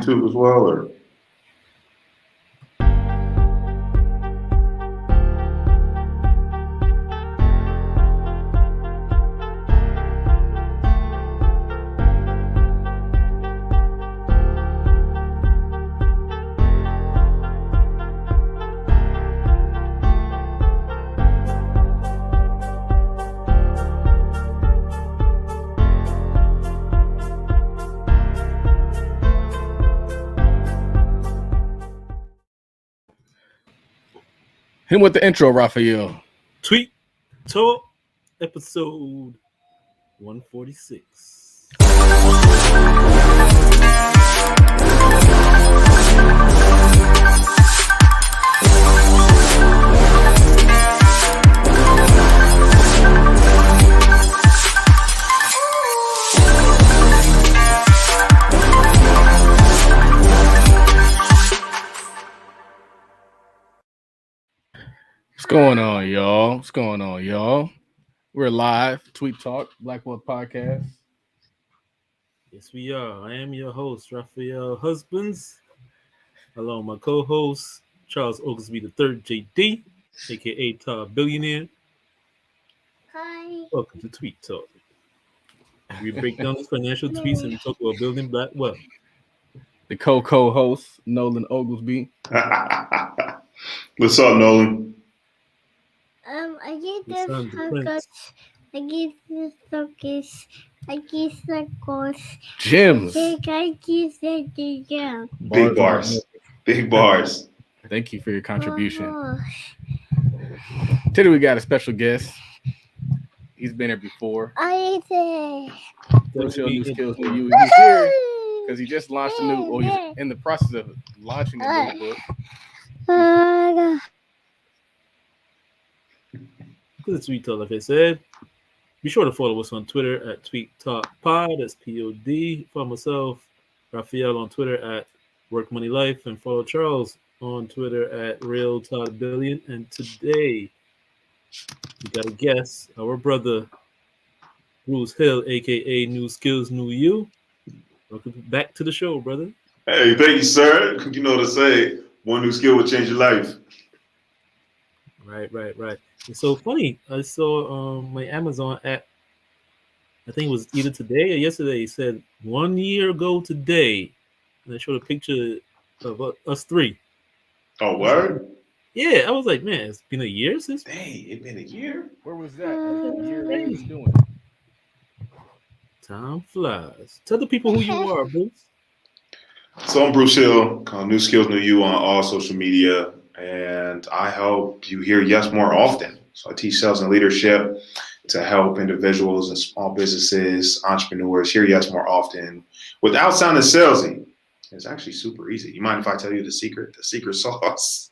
YouTube as well, or? Him with the intro, Raphael. Tweet Talk, episode 146. What's going on, y'all? What's going on, y'all? We're live. Tweet Talk, Black Wealth Podcast. Yes, we are. I am your host, Raphael Husbands. Along with my co-host, Charles Oglesby III, JD, aka Todd Billionaire. Hi. Welcome to Tweet Talk. We break down the financial tweets and we talk about building black wealth. The co-host, Nolan Oglesby. What's up, Nolan? I get The son, the the prince. I get the focus. I get the course. Gems. I get the jump. Big bars. Big bars. Thank you for your contribution. Oh, Today we got a special guest. He's been here before. I say. NewSkillsNewYou. He's here because he just launched a new, or he's in the process of launching a new book. This is Tweet Talk, like I said. Be sure to follow us on Twitter at Tweet Talk Pod. That's POD. Follow myself, Raphael, on Twitter at Work Money Life, and follow Charles on Twitter at Real Todd Billion. And today we got a guest, our brother Bruce Hill, aka NewSkillsNewYou. Welcome back to the show, brother. Hey, thank you, sir. You know what to say. One new skill would change your life. Right. It's so funny. I saw my Amazon app. I think it was either today or yesterday. It said 1 year ago today, and I showed a picture of us three. Oh, word? Yeah, I was like, man, it's been a year since. Dang, it's been a year? Where was that? What year were you doing? Time flies. Tell the people who you are, Bruce. So I'm Bruce Hill, New Skills, New You on all social media, and I help you hear yes more often. So I teach sales and leadership to help individuals and small businesses, entrepreneurs hear yes more often without sounding salesy. It's actually super easy. You mind if I tell you the secret sauce?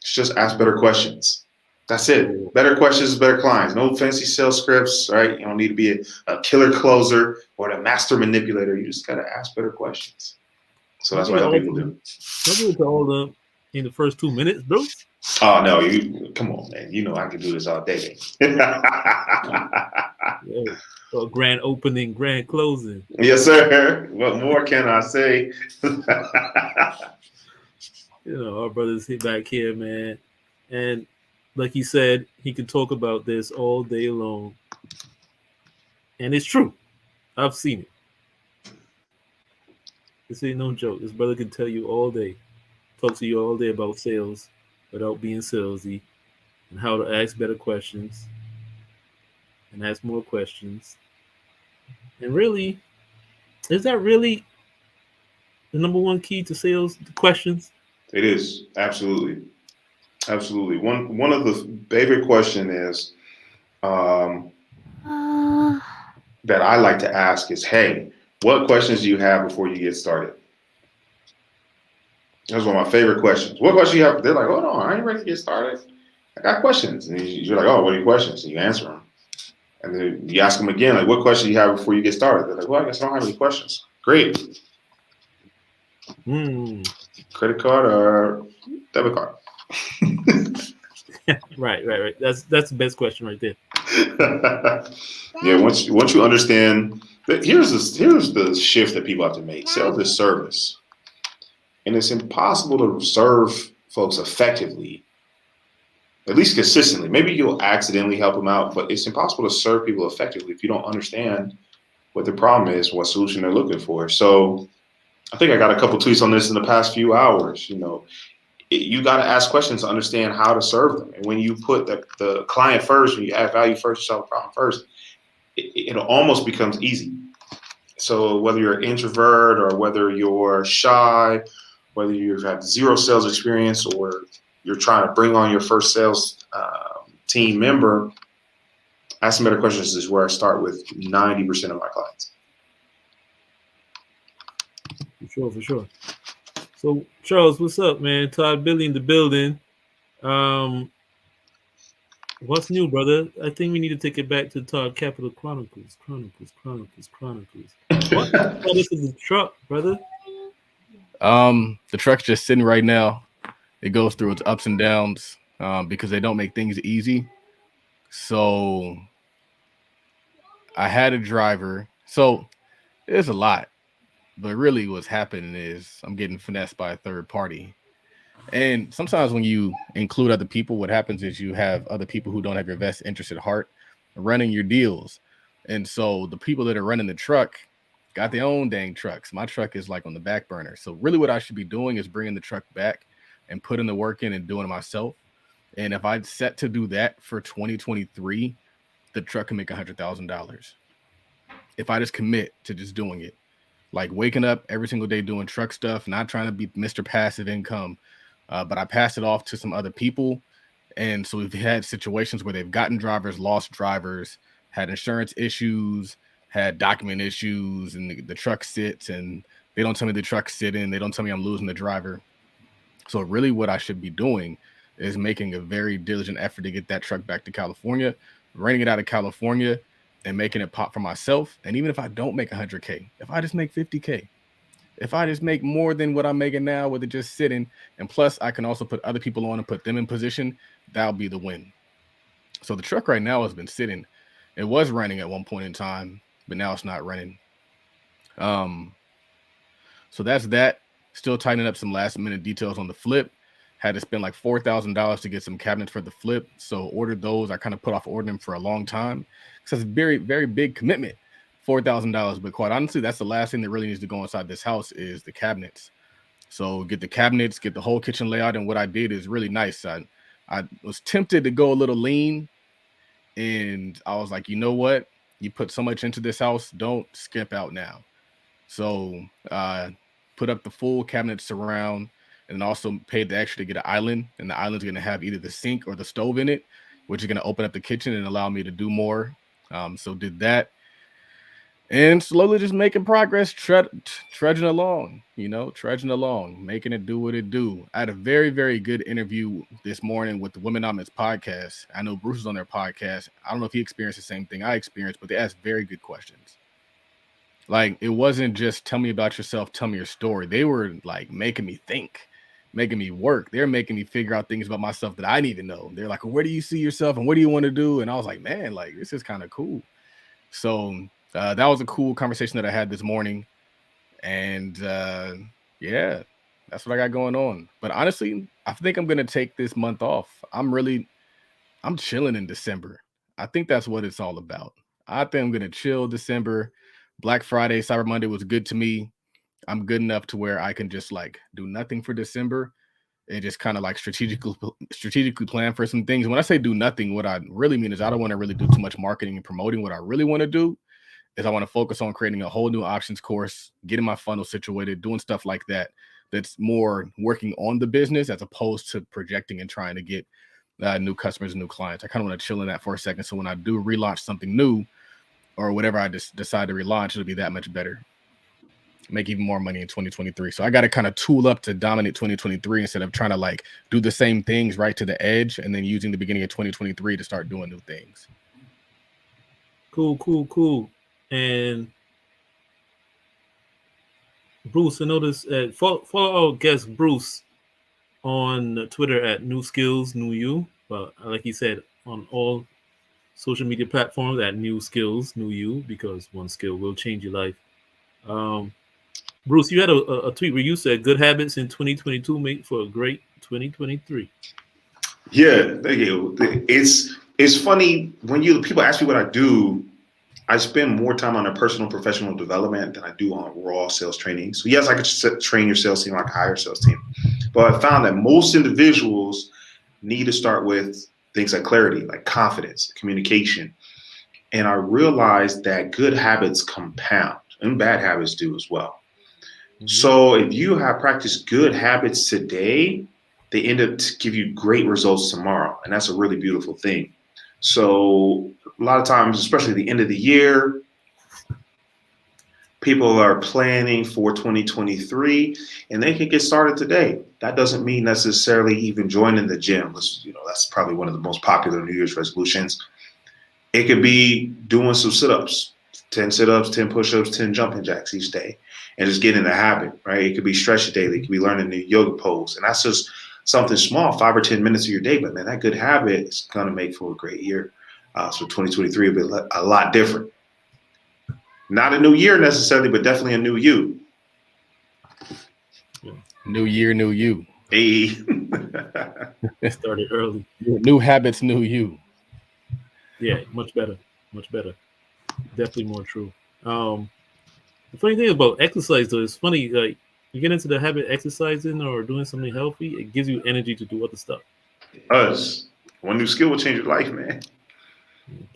It's just ask better questions. That's it. Better questions, better clients. No fancy sales scripts, right? You don't need to be a killer closer or a master manipulator. You just got to ask better questions. So that's what I help people do. Don't do it to all them in the first 2 minutes, Bruce. Oh, no. Come on, man. You know I can do this all day. Yeah. Grand opening, grand closing. Yes, sir. What more can I say? You know, our brother's back here, man. And like he said, he can talk about this all day long. And it's true. I've seen it. This ain't no joke. This brother can tell you all day, talk to you all day about sales without being salesy and how to ask better questions and ask more questions. And really, is that really the number one key to sales, the questions? It is. Absolutely. Absolutely. One of the favorite question is that I like to ask is, hey, what questions do you have before you get started? That's one of my favorite questions. What questions do you have? They're like, hold on, I ain't ready to get started. I got questions. And you're like, oh, what are your questions? And you answer them. And then you ask them again, like, what questions do you have before you get started? They're like, well, I guess I don't have any questions. Great. Credit card or debit card? Right. That's the best question right there. Yeah, once you understand But here's the shift that people have to make. Sales is service, and it's impossible to serve folks effectively, at least consistently. Maybe you'll accidentally help them out, but it's impossible to serve people effectively if you don't understand what the problem is, what solution they're looking for. So I think I got a couple tweets on this in the past few hours. You got to ask questions to understand how to serve them. And when you put the client first, when you add value first, you solve the problem first, it almost becomes easy. So whether you're an introvert or whether you're shy, whether you have zero sales experience or you're trying to bring on your first sales team member, asking better questions is where I start with 90% of my clients. For sure. So, Charles, what's up, man? Todd, Billi in the building. What's new, brother? I think we need to take it back to Todd Capital Chronicles. What is the truck, brother? The truck's just sitting right now. It goes through its ups and downs because they don't make things easy. So I had a driver. So there's a lot. But really what's happening is I'm getting finessed by a third party. And sometimes when you include other people, what happens is you have other people who don't have your best interest at heart running your deals. And so the people that are running the truck got their own dang trucks. My truck is like on the back burner. So really what I should be doing is bringing the truck back and putting the work in and doing it myself. And if I'd set to do that for 2023, the truck can make $100,000. If I just commit to just doing it. Like waking up every single day doing truck stuff, not trying to be Mr. Passive Income, but I passed it off to some other people. And so we've had situations where they've gotten drivers, lost drivers, had insurance issues, had document issues, and the truck sits and they don't tell me the truck's sitting. They don't tell me I'm losing the driver. So really what I should be doing is making a very diligent effort to get that truck back to California, renting it out of California, and making it pop for myself. And even if I don't make 100K, if I just make 50K, if I just make more than what I'm making now with it just sitting, and plus I can also put other people on and put them in position, that'll be the win. So the truck right now has been sitting. It was running at one point in time, but now it's not running. So that's that. Still tightening up some last minute details on the flip. Had to spend like $4,000 to get some cabinets for the flip. So ordered those. I kind of put off ordering them for a long time. So it's a very, very big commitment, $4,000. But quite honestly, that's the last thing that really needs to go inside this house is the cabinets. So get the cabinets, get the whole kitchen layout. And what I did is really nice. I was tempted to go a little lean. And I was like, you know what? You put so much into this house, don't skip out now. So put up the full cabinet surround and also paid the extra to get an island. And the island's going to have either the sink or the stove in it, which is going to open up the kitchen and allow me to do more. So did that. And slowly just making progress, trudging along, making it do what it do. I had a very, very good interview this morning with the Women Omnits podcast. I know Bruce is on their podcast. I don't know if he experienced the same thing I experienced, but they asked very good questions. Like, it wasn't just tell me about yourself, tell me your story. They were like making me think, making me work. They're making me figure out things about myself that I didn't even know. They're like, well, where do you see yourself and what do you want to do? And I was like, man, like, this is kind of cool. So that was a cool conversation that I had this morning. And yeah, that's what I got going on. But honestly, I think I'm going to take this month off. I'm chilling in December. I think that's what it's all about. I think I'm going to chill December. Black Friday, Cyber Monday was good to me. I'm good enough to where I can just like do nothing for December and just kind of like strategically plan for some things. When I say do nothing, what I really mean is I don't want to really do too much marketing and promoting. What I really want to do is I want to focus on creating a whole new options course, getting my funnel situated, doing stuff like that. That's more working on the business as opposed to projecting and trying to get new customers and new clients. I kind of want to chill in that for a second. So when I do relaunch something new or whatever I just decide to relaunch, it'll be that much better. Make even more money in 2023. So I got to kind of tool up to dominate 2023 instead of trying to like do the same things right to the edge and then using the beginning of 2023 to start doing new things. Cool. And Bruce, I noticed follow our guest Bruce on Twitter at NewSkillsNewYou. But like he said, on all social media platforms at NewSkillsNewYou, because one skill will change your life. Bruce, you had a tweet where you said good habits in 2022 make for a great 2023. Yeah, thank you. It's funny when people ask me what I do. I spend more time on a personal professional development than I do on raw sales training. So yes, I could train your sales team like a higher sales team, but I found that most individuals need to start with things like clarity, like confidence, communication. And I realized that good habits compound and bad habits do as well. So if you have practiced good habits today, they end up to give you great results tomorrow. And that's a really beautiful thing. So a lot of times, especially at the end of the year, people are planning for 2023 and they can get started today. That doesn't mean necessarily even joining the gym. That's probably one of the most popular New Year's resolutions. It could be doing some sit-ups, 10 sit-ups, 10 push-ups, 10 jumping jacks each day, and just getting in the habit, right? It could be stretch daily. It could be learning a new yoga pose. And that's just something small, 5 or 10 minutes of your day. But man, that good habit is going to make for a great year. So 2023 will be a lot different. Not a new year necessarily, but definitely a new you. New year, new you. Hey. Started early. New habits, new you. Yeah, much better. Definitely more true. The funny thing about exercise, though, is funny. Like you get into the habit of exercising or doing something healthy, it gives you energy to do other stuff. One new skill will change your life, man.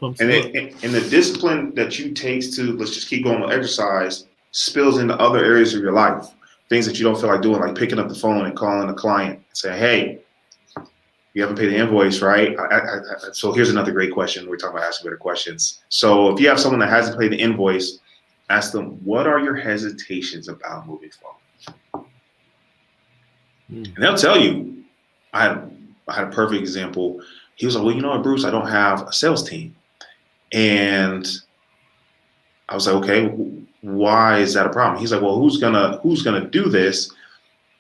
And the discipline that you take to, let's just keep going with exercise, spills into other areas of your life. Things that you don't feel like doing, like picking up the phone and calling a client and saying, hey, you haven't paid the invoice, right? So here's another great question. We're talking about asking better questions. So if you have someone that hasn't paid the invoice, ask them, what are your hesitations about moving forward? And they'll tell you. I had a perfect example. He was like, well, you know what, Bruce, I don't have a sales team. And I was like, okay, why is that a problem? He's like, well, who's gonna do this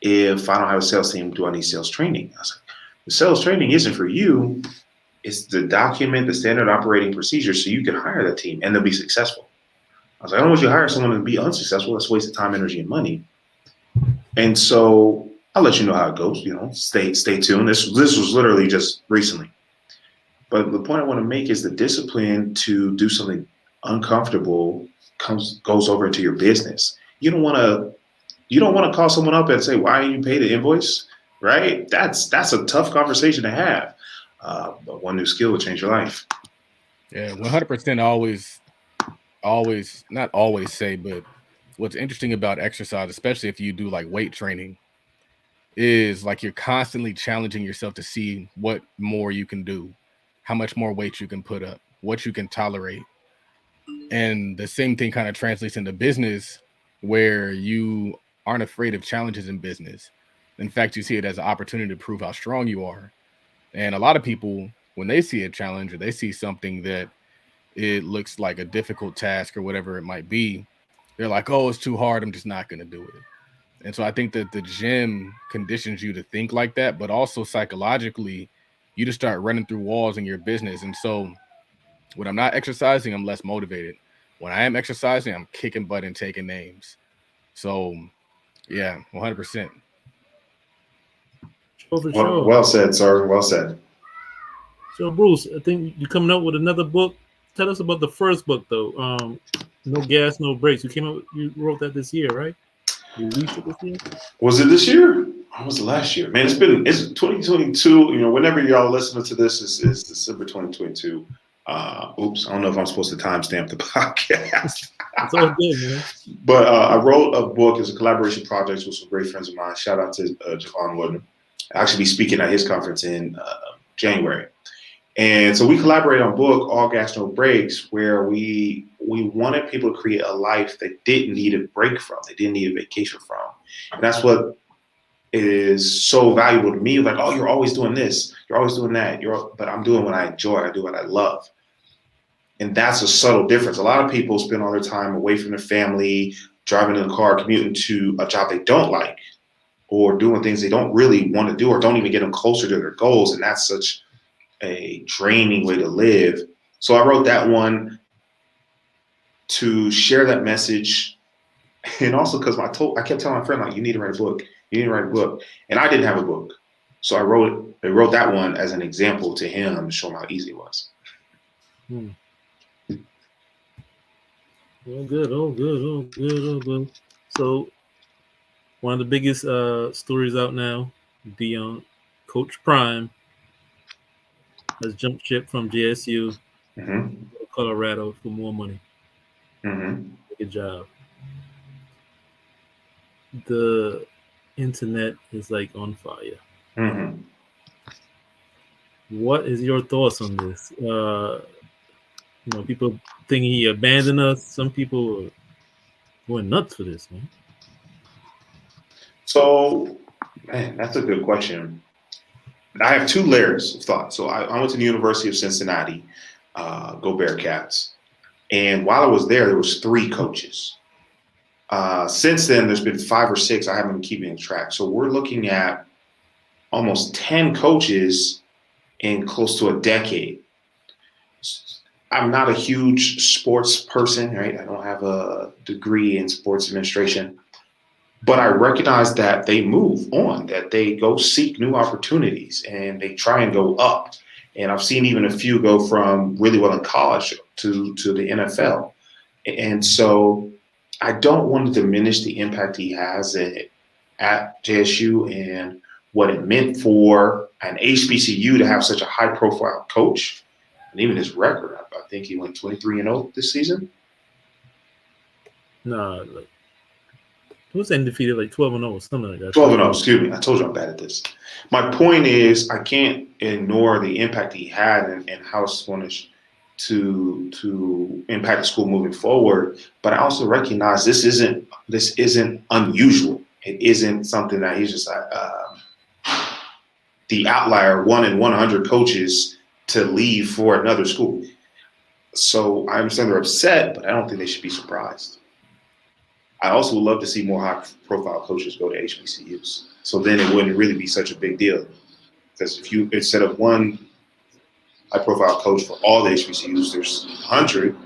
if I don't have a sales team? Do I need sales training? I was like, the sales training isn't for you. It's to document the standard operating procedures so you can hire that team and they'll be successful. I was like, I don't want you to hire someone and be unsuccessful. That's a waste of time, energy, and money. And so I'll let you know how it goes. Stay tuned. This was literally just recently. But the point I want to make is the discipline to do something uncomfortable goes over into your business. You don't want to call someone up and say, why didn't you pay the invoice? Right? That's a tough conversation to have. But one new skill will change your life. Yeah, 100% always, not always say, but what's interesting about exercise, especially if you do like weight training, is like you're constantly challenging yourself to see what more you can do, how much more weight you can put up, what you can tolerate. And the same thing kind of translates into business, where you aren't afraid of challenges in business. In fact, you see it as an opportunity to prove how strong you are. And a lot of people, when they see a challenge or they see something that it looks like a difficult task or whatever it might be, they're like, oh, it's too hard, I'm just not going to do it. And so I think that the gym conditions you to think like that, but also psychologically, you just start running through walls in your business. And so when I'm not exercising, I'm less motivated. When I am exercising, I'm kicking butt and taking names. So yeah, 100%. Well said, sir. Well said. So Bruce, I think you're coming up with another book. Tell us about the first book, though. No Gas, No Brakes. You wrote that this year, right? You released it this year? Was it this year? Or was it last year? Man, it's 2022. Whenever y'all listening to this, is December 2022. Oops, I don't know if I'm supposed to timestamp the podcast. It's all good, man. But I wrote a book as a collaboration project with some great friends of mine. Shout out to Javon Woodman. I'll actually be speaking at his conference in January. And so we collaborated on a book, All Gas, No Brakes, where we wanted people to create a life they didn't need a break from, they didn't need a vacation from. And that's what is so valuable to me. Like, oh, you're always doing this, you're always doing that, but I'm doing what I enjoy, I do what I love. And that's a subtle difference. A lot of people spend all their time away from their family, driving in a car, commuting to a job they don't like, or doing things they don't really want to do, or don't even get them closer to their goals. And that's such a draining way to live. So I wrote that one to share that message, and also because I kept telling my friend, like, you need to write a book. You need to write a book. And I didn't have a book. So I wrote that one as an example to him to show him how easy it was. Oh, good. So one of the biggest stories out now, Deion, Coach Prime, has jumped ship from JSU to Colorado for more money. Good job. The internet is like on fire. What is your thoughts on this? People thinking he abandoned us. Some people are going nuts for this, man. So, man, that's a good question. I have two layers of thought. So I went to the University of Cincinnati, go Bearcats. And while I was there was 3 coaches. Since then, there's been 5 or 6. I haven't been keeping track. So we're looking at almost 10 coaches in close to a decade. I'm not a huge sports person, right? I don't have a degree in sports administration. But I recognize that they move on, that they go seek new opportunities and they try and go up. And I've seen even a few go from really well in college to the NFL. And so I don't want to diminish the impact he has at JSU and what it meant for an HBCU to have such a high profile coach. And even his record, I think he went 23-0 this season. No, he was undefeated, like 12-0 or something like that. 12-0, excuse me. I told you I'm bad at this. My point is, I can't ignore the impact he had and how it's going to impact the school moving forward. But I also recognize this isn't unusual. It isn't something that he's just like the outlier, 1 in 100 coaches to leave for another school. So I understand they're upset, but I don't think they should be surprised. I also would love to see more high-profile coaches go to HBCUs. So then it wouldn't really be such a big deal. Because if you, instead of one high-profile coach for all the HBCUs, there's 100,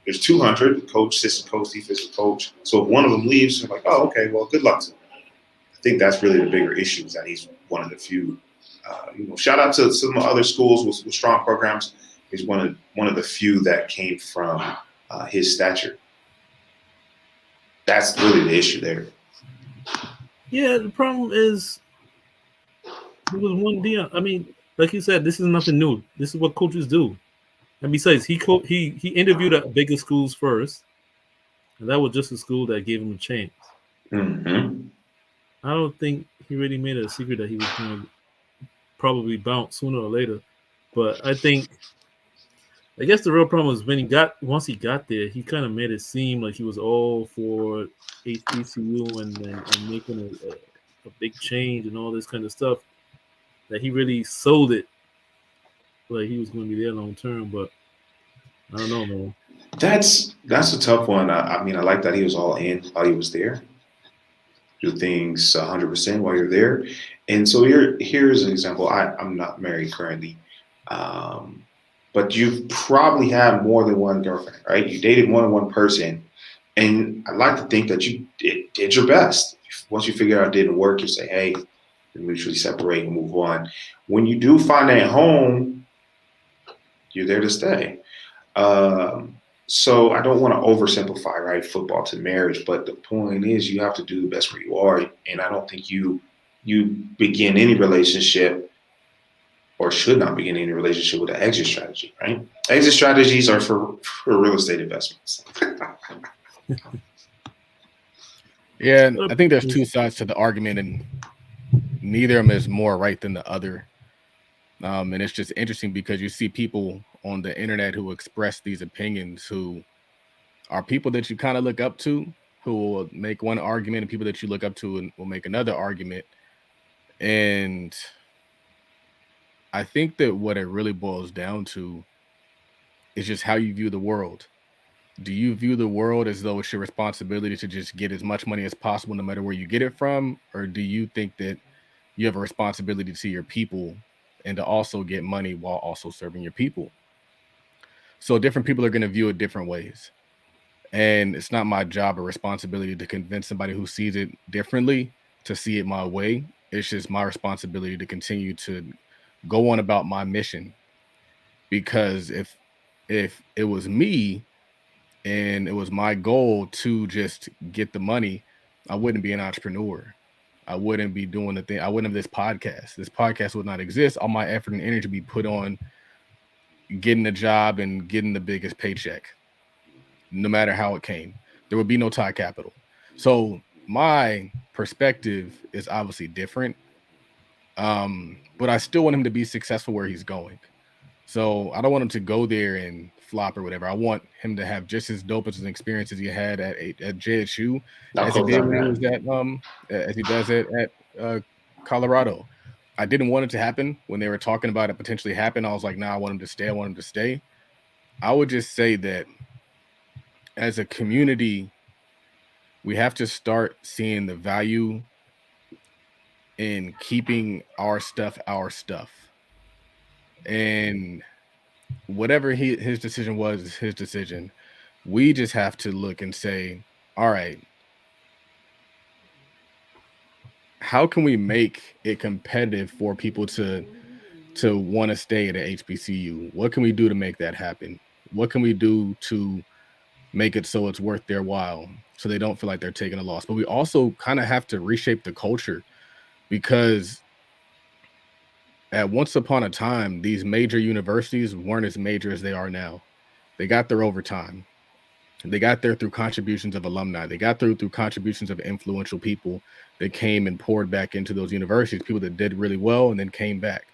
there's 200, coach, assistant coach, defensive coach. So if one of them leaves, you're like, oh, okay, well, good luck to him. I think that's really the bigger issue, is that he's one of the few. Shout out to some other schools with strong programs. He's one of the few that came from his stature. That's really the issue there. Yeah, the problem is it was one Deion. I mean, like you said, this is nothing new. This is what coaches do. And besides, he interviewed at bigger schools first, and that was just a school that gave him a chance. I don't think he really made it a secret that he was going to probably bounce sooner or later. But I guess the real problem was once he got there, he kind of made it seem like he was all for HBCU and making a big change and all this kind of stuff. That he really sold it like he was going to be there long term. But I don't know, man. That's a tough one. I mean, I like that he was all in while he was there. Do things 100% while you're there. And so here's an example. I'm not married currently. But you've probably had more than one girlfriend, right? You dated more than one person. And I like to think that you did your best. Once you figure out it didn't work, you say, hey, we mutually separate and move on. When you do find that home, you're there to stay. So I don't want to oversimplify, right, football to marriage. But the point is, you have to do the best where you are. And I don't think you begin any relationship, or should not begin any relationship, with an exit strategy, right? Exit strategies are for real estate investments. Yeah, I think there's two sides to the argument, and neither of them is more right than the other. And it's just interesting because you see people on the internet who express these opinions, who are people that you kind of look up to, who will make one argument, and people that you look up to and will make another argument. And I think that what it really boils down to is just how you view the world. Do you view the world as though it's your responsibility to just get as much money as possible, no matter where you get it from? Or do you think that you have a responsibility to your people and to also get money while also serving your people. So different people are going to view it different ways. And it's not my job or responsibility to convince somebody who sees it differently to see it my way. It's just my responsibility to continue to go on about my mission. Because if it was me and it was my goal to just get the money, I wouldn't be an entrepreneur. I wouldn't be doing the thing. I wouldn't have this podcast. This podcast would not exist. All my effort and energy would be put on getting a job and getting the biggest paycheck, no matter how it came. There would be no Todd capital. So my perspective is obviously different. But I still want him to be successful where he's going. So I don't want him to go there and flop or whatever. I want him to have just as dope as an experience as he had at JSU as he did when he was at as he does at Colorado. I didn't want it to happen when they were talking about it potentially happen. I was like, nah, I want him to stay. I want him to stay. I would just say that as a community, we have to start seeing the value in keeping our stuff. And whatever his decision was, is his decision. We just have to look and say, all right, how can we make it competitive for people to want to stay at a HBCU? What can we do to make that happen? What can we do to make it so it's worth their while, so they don't feel like they're taking a loss? But we also kind of have to reshape the culture, because at once upon a time, these major universities weren't as major as they are now. They got there over time. They got there through contributions of alumni. They got through contributions of influential people that came and poured back into those universities, people that did really well and then came back.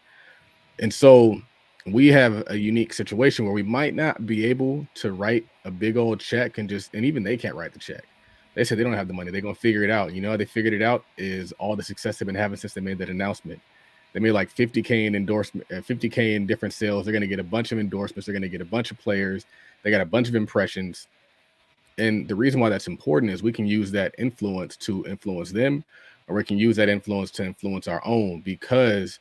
And so we have a unique situation where we might not be able to write a big old check and even they can't write the check. They said they don't have the money. They're going to figure it out. You know how they figured it out is all the success they've been having since they made that announcement. They made like 50K in endorsement, 50K in different sales. They're going to get a bunch of endorsements. They're going to get a bunch of players. They got a bunch of impressions. And the reason why that's important is we can use that influence to influence them, or we can use that influence to influence our own, because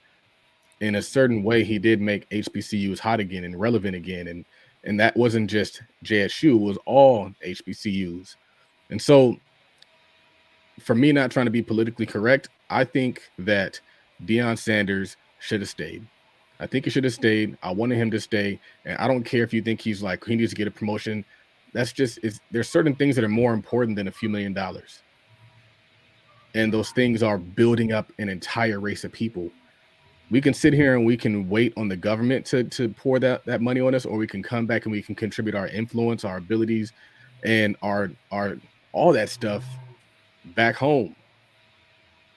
in a certain way, he did make HBCUs hot again and relevant again. And that wasn't just JSU, it was all HBCUs. And so for me, not trying to be politically correct, I think that Deion Sanders should have stayed. I think he should have stayed. I wanted him to stay. And I don't care if you think he's like, he needs to get a promotion. That's just, there's certain things that are more important than a few $1 million. And those things are building up an entire race of people. We can sit here and we can wait on the government to pour that money on us, or we can come back and we can contribute our influence, our abilities, and our all that stuff back home.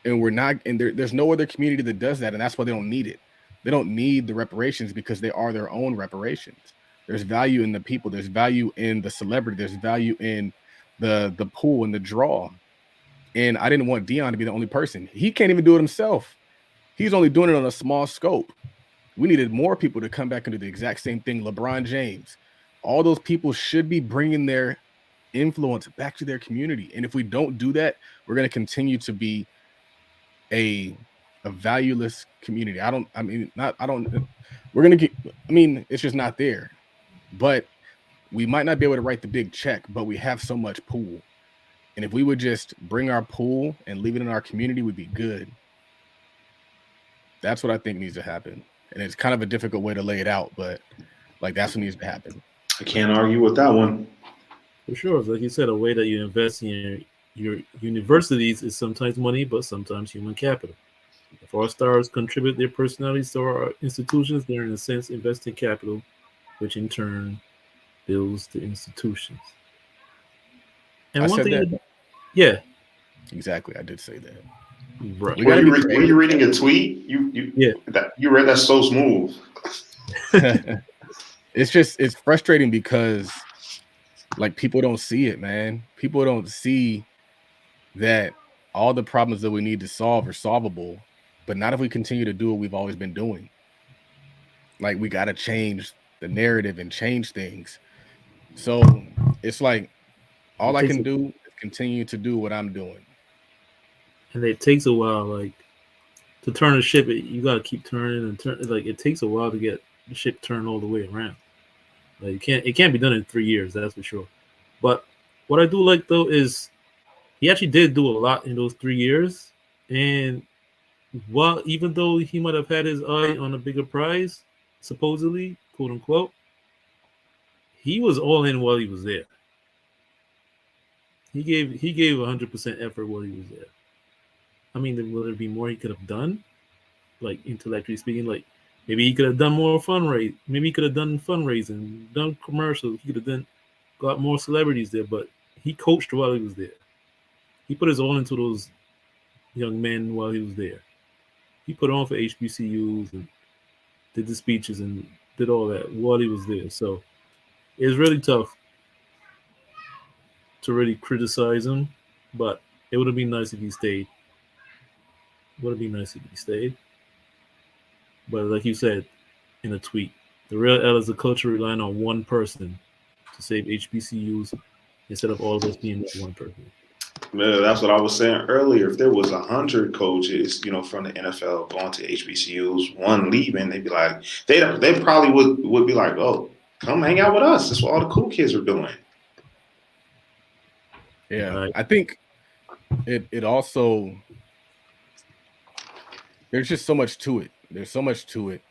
And we're not, and there's no other community that does that, and that's why they don't need it. They don't need the reparations because they are their own reparations. There's value in the people. There's value in the celebrity. There's value in the pool and the draw. And I didn't want Deion to be the only person. He can't even do it himself. He's only doing it on a small scope. We needed more people to come back and do the exact same thing. LeBron James, all those people should be bringing their influence back to their community. And if we don't do that, we're going to continue to be a valueless community. It's just not there. But we might not be able to write the big check, but we have so much pool. And if we would just bring our pool and leave it in our community, we'd be good. That's what I think needs to happen. And it's kind of a difficult way to lay it out, but like that's what needs to happen. I can't argue with that one. For sure. Like you said, a way that you invest in your universities is sometimes money, but sometimes human capital. If our stars contribute their personalities to our institutions, they're in a sense investing capital, which in turn builds the institutions. And one thing, yeah, exactly. I did say that. Right. Were you reading a tweet? You read that so smooth. It's frustrating because like people don't see it, man. People don't see that all the problems that we need to solve are solvable, but not if we continue to do what we've always been doing. Like we got to change the narrative and change things. So it's like all I can do is continue to do what I'm doing. And it takes a while, like to turn a ship, you got to keep turning and turn. Like it takes a while to get the ship turned all the way around. Like it can't be done in 3 years, that's for sure. But what I do like though is he actually did do a lot in those 3 years, and while even though he might have had his eye on a bigger prize, supposedly, quote unquote, he was all in while he was there. He gave 100% effort while he was there. I mean, will there be more he could have done? Like intellectually speaking, like maybe he could have done more fundraising. Maybe he could have done fundraising, done commercials. He could have got more celebrities there. But he coached while he was there. He put his all into those young men while he was there. He put on for HBCUs and did the speeches and did all that while he was there. So it's really tough to really criticize him, but it would have been nice if he stayed. But like you said in a tweet, the real L is a culture relying on one person to save HBCUs instead of all of us being that one person. Man, that's what I was saying earlier. If there was 100 coaches, from the NFL going to HBCUs, one leaving, they'd be like, they probably would be like, oh, come hang out with us. That's what all the cool kids are doing. Yeah, Right. I think it also, there's just so much to it. There's so much to it,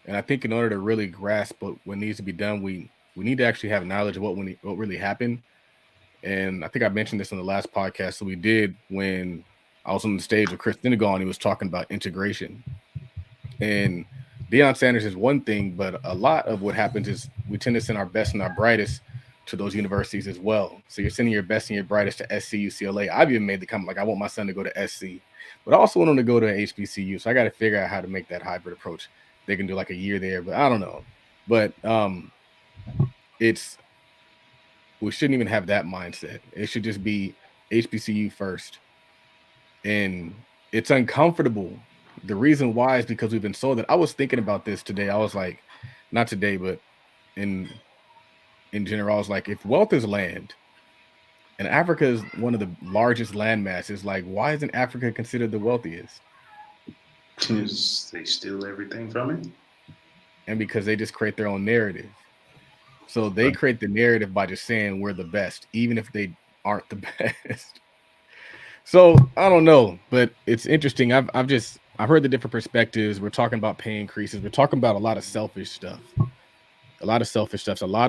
and I think in order to really grasp what needs to be done, we need to actually have knowledge of what really happened. And I think I mentioned this on the last podcast that we did when I was on the stage with Chris Senegal, and he was talking about integration. And Deion Sanders is one thing, but a lot of what happens is we tend to send our best and our brightest to those universities as well. So you're sending your best and your brightest to SC, UCLA. I've even made the comment, like, I want my son to go to SC, but I also want him to go to HBCU. So I got to figure out how to make that hybrid approach. They can do like a year there, but I don't know. But we shouldn't even have that mindset. It should just be HBCU first. And it's uncomfortable. The reason why is because we've been sold that. I was thinking about this today. I was like, not today, but in general, I was like, if wealth is land, and Africa is one of the largest land masses, like, why isn't Africa considered the wealthiest? They steal everything from it. And because they just create their own narrative. So they create the narrative by just saying we're the best, even if they aren't the best. So I don't know, but it's interesting. I've heard the different perspectives. We're talking about pay increases. We're talking about a lot of selfish stuff. A lot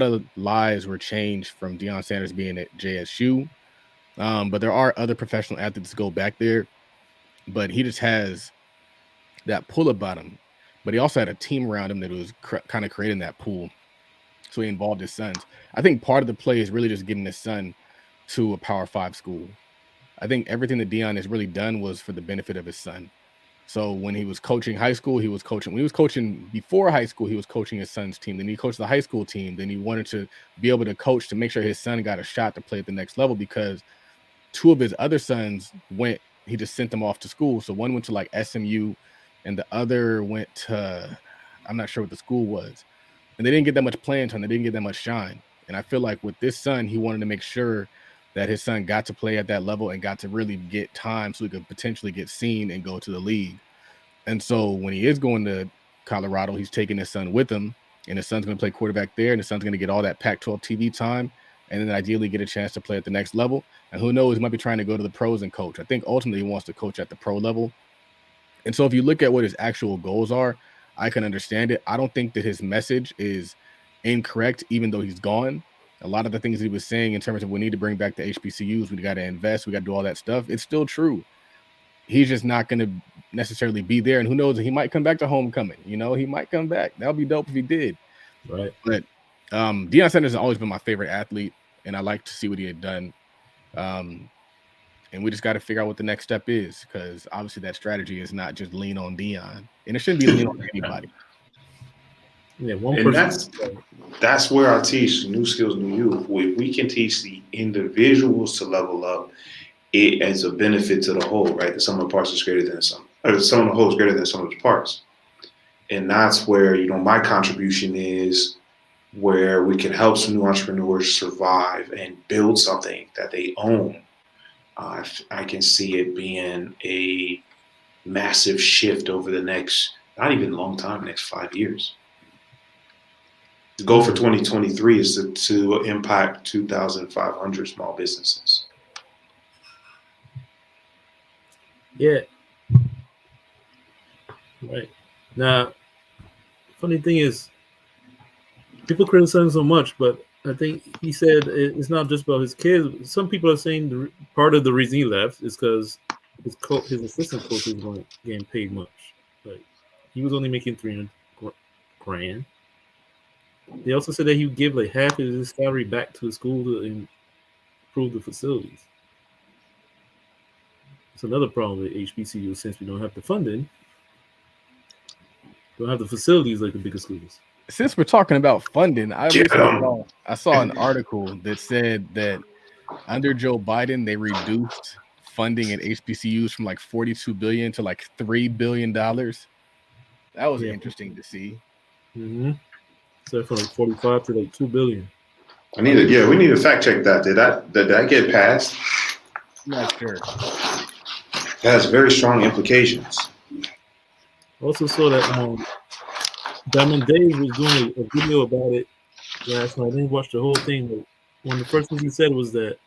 of lives were changed from Deion Sanders being at JSU. But there are other professional athletes that go back there. But he just has that pull about him. But he also had a team around him that was kind of creating that pool. So he involved his sons. I think part of the play is really just getting his son to a Power 5 school. I think everything that Deion has really done was for the benefit of his son. So when he was coaching high school, when he was coaching before high school, he was coaching his son's team. Then he coached the high school team. Then he wanted to be able to coach to make sure his son got a shot to play at the next level, because two of his other sons he just sent them off to school. So one went to like SMU and the other went to, I'm not sure what the school was. And they didn't get that much playing time. They didn't get that much shine. And I feel like with this son, he wanted to make sure that his son got to play at that level and got to really get time so he could potentially get seen and go to the league. And so when he is going to Colorado, he's taking his son with him, and his son's going to play quarterback there, and his son's going to get all that Pac-12 TV time, and then ideally get a chance to play at the next level. And who knows, he might be trying to go to the pros and coach. I think ultimately he wants to coach at the pro level. And so if you look at what his actual goals are, I can understand it. I don't think that his message is incorrect, even though he's gone. A lot of the things he was saying in terms of we need to bring back the HBCUs, we got to invest, we got to do all that stuff, it's still true. He's just not going to necessarily be there. And who knows, he might come back to homecoming. He might come back. That would be dope if he did. Right. But Deion Sanders has always been my favorite athlete, and I like to see what he had done. And we just got to figure out what the next step is, because obviously that strategy is not just lean on Deion, and it shouldn't be lean on anybody. Yeah, one And person. that's where I teach New Skills, New You. If we can teach the individuals to level up, it as a benefit to the whole, right? The sum of the parts is greater than the sum of the whole is greater than the sum of the parts. And that's where, my contribution is, where we can help some new entrepreneurs survive and build something that they own. I can see it being massive shift over the next, not even a long time, next 5 years. The goal for 2023 is to impact 2,500 small businesses. Yeah. Right. Now, funny thing is, people criticize so much, but I think he said it's not just about his kids. Some people are saying part of the reason he left is because his assistant coaches weren't getting paid much. Like, he was only making $300 grand. They also said that he would give like half of his salary back to the school to improve the facilities. It's another problem with HBCU since we don't have the funding, don't have the facilities like the bigger schools. Since we're talking about funding, I Get 'em. recently saw an article that said that under Joe Biden, they reduced funding at HBCUs from like $42 billion to like $3 billion. That was interesting to see. Mm-hmm. So from like 45 to like 2 billion. We need to fact check that. Did that get passed? I'm not sure. That has very strong implications. Also saw that Diamond Dave was doing a video about it last night. I didn't watch the whole thing, but one of the first things he said was that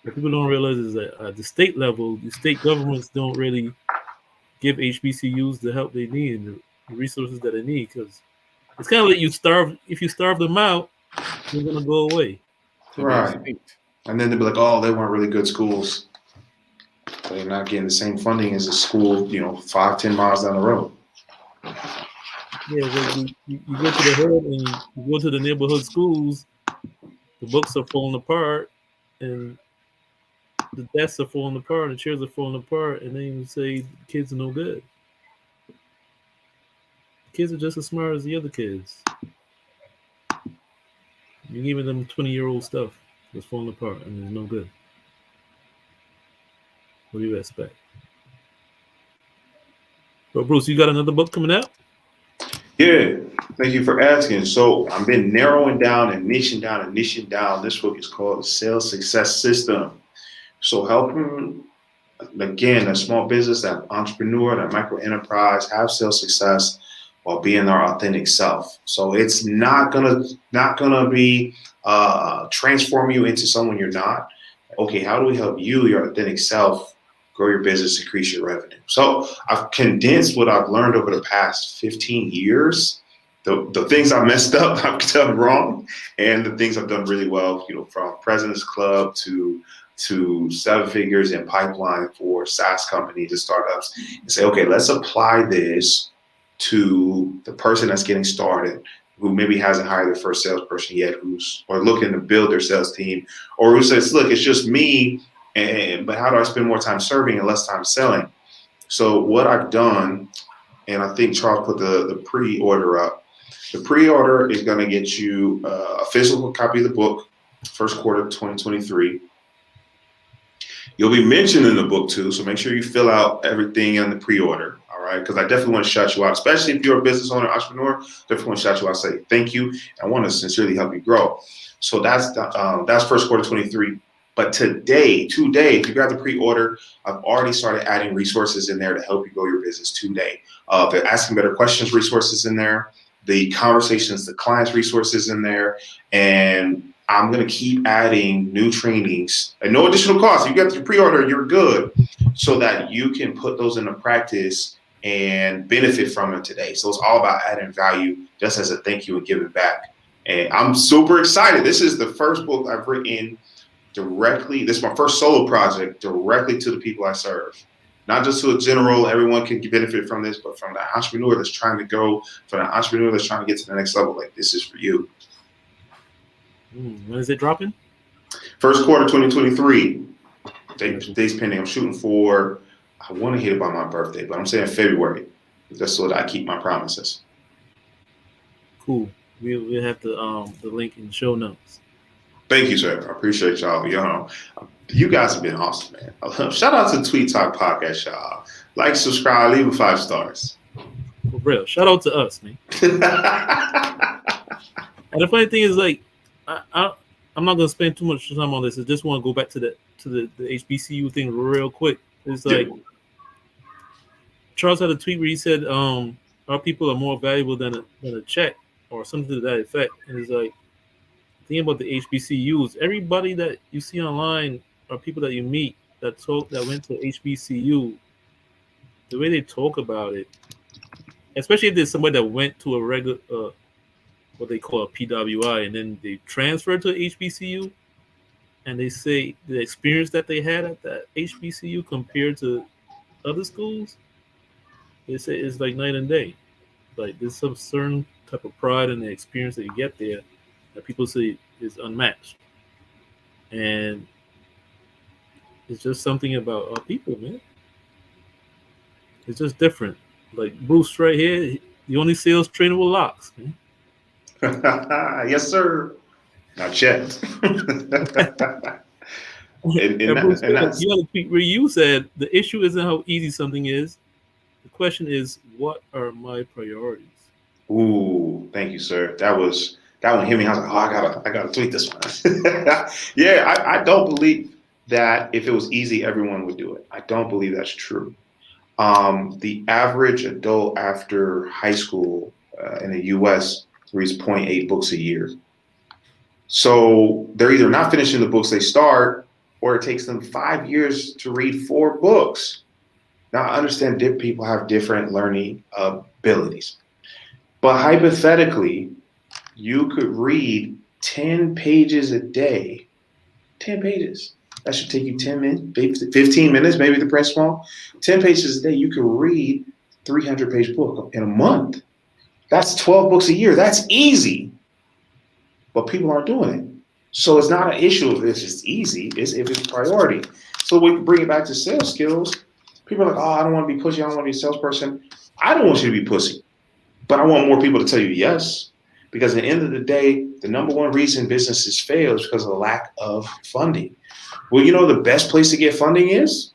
what people don't realize is that at the state level, the state governments don't really give HBCUs the help they need and the resources that they need, because it's kind of like you starve. If you starve them out, they're gonna go away. Right. And then they'll be like, oh, they weren't really good schools. They're not getting the same funding as a school, 5-10 miles down the road. Yeah, well, you go to the hood and you go to the neighborhood schools, the books are falling apart and the desks are falling apart, the chairs are falling apart, and then you say kids are no good. Kids are just as smart as the other kids. You're giving them 20-year-old stuff that's falling apart and it's no good. What do you expect? But Bruce, you got another book coming out? Yeah, thank you for asking. So I've been narrowing down and niching down. This book is called The Sales Success System. So helping, again, a small business, that entrepreneur, that micro enterprise have sales success while being their authentic self. So it's not gonna be transform you into someone you're not. Okay, how do we help you, your authentic self, grow your business, increase your revenue? So I've condensed what I've learned over the past 15 years, the things I messed up, I've done wrong, and the things I've done really well, from President's Club to 7 figures in pipeline for SaaS companies and startups, and say, okay, let's apply this to the person that's getting started, who maybe hasn't hired their first salesperson yet, or looking to build their sales team, or who says, look, it's just me, but how do I spend more time serving and less time selling? So what I've done, and I think Charles put the pre-order up. The pre-order is going to get you a physical copy of the book, first quarter of 2023. You'll be mentioned in the book too, so make sure you fill out everything in the pre-order, all right? Because I definitely want to shout you out, especially if you're a business owner, entrepreneur. Definitely want to shout you out, say thank you. I want to sincerely help you grow. So that's first quarter 23. But today, if you got the pre-order, I've already started adding resources in there to help you grow your business today. The Asking Better Questions resources in there, the Conversations to Clients resources in there, and I'm going to keep adding new trainings at no additional cost. If you got the pre-order, you're good, so that you can put those into practice and benefit from it today. So it's all about adding value just as a thank you and giving back. And I'm super excited. This is the first book I've written directly. This is my first solo project directly to the people I serve. Not just to a general, everyone can benefit from this, but from the entrepreneur that's trying to go, from the entrepreneur that's trying to get to the next level. Like, this is for you. When is it dropping? First quarter 2023. Days pending. I'm shooting for, I want to hit it by my birthday, but I'm saying February. Just so that I keep my promises. Cool. We'll have the link in the show notes. Thank you, sir. I appreciate y'all. You guys have been awesome, man. Shout out to Tweet Talk Podcast, y'all. Like, subscribe, leave 5 stars. For real. Shout out to us, man. And the funny thing is, like, I'm not gonna spend too much time on this. I just want to go back to the HBCU thing real quick. It's like Charles had a tweet where he said, our people are more valuable than a check or something to that effect. And it's like, thinking about the HBCUs, everybody that you see online are people that you meet that went to HBCU. The way they talk about it, especially if there's somebody that went to a regular, what they call a PWI, and then they transferred to HBCU, and they say the experience that they had at that HBCU compared to other schools, they say it's like night and day. Like there's some certain type of pride in the experience that you get there that people say is unmatched, and it's just something about our people, man. It's just different. Like Bruce right here, the only sales trainer with locks, man. Yes, sir. Not yet. And Bruce, That's you had a tweet where you said the issue isn't how easy something is. The question is, what are my priorities? ooh, thank you, sir. That one hit me. I was like, oh, I gotta tweet this one. Yeah, I don't believe that if it was easy, everyone would do it. I don't believe that's true. The average adult after high school in the U.S. reads 0.8 books a year. So they're either not finishing the books they start, or it takes them 5 years to read 4 books. Now, I understand people have different learning abilities, but hypothetically, you could read 10 pages a day. 10 pages. That should take you 10 minutes, 15 minutes, maybe the press small. 10 pages a day, you could read 300-page book in a month. That's 12 books a year. That's easy. But people aren't doing it. So it's not an issue if it's just easy, it's if it's a priority. So we can bring it back to sales skills. People are like, oh, I don't want to be pushy, I don't want to be a salesperson. I don't want you to be pussy, but I want more people to tell you yes. Because at the end of the day, the number one reason businesses fail is because of the lack of funding. Well, you know the best place to get funding is?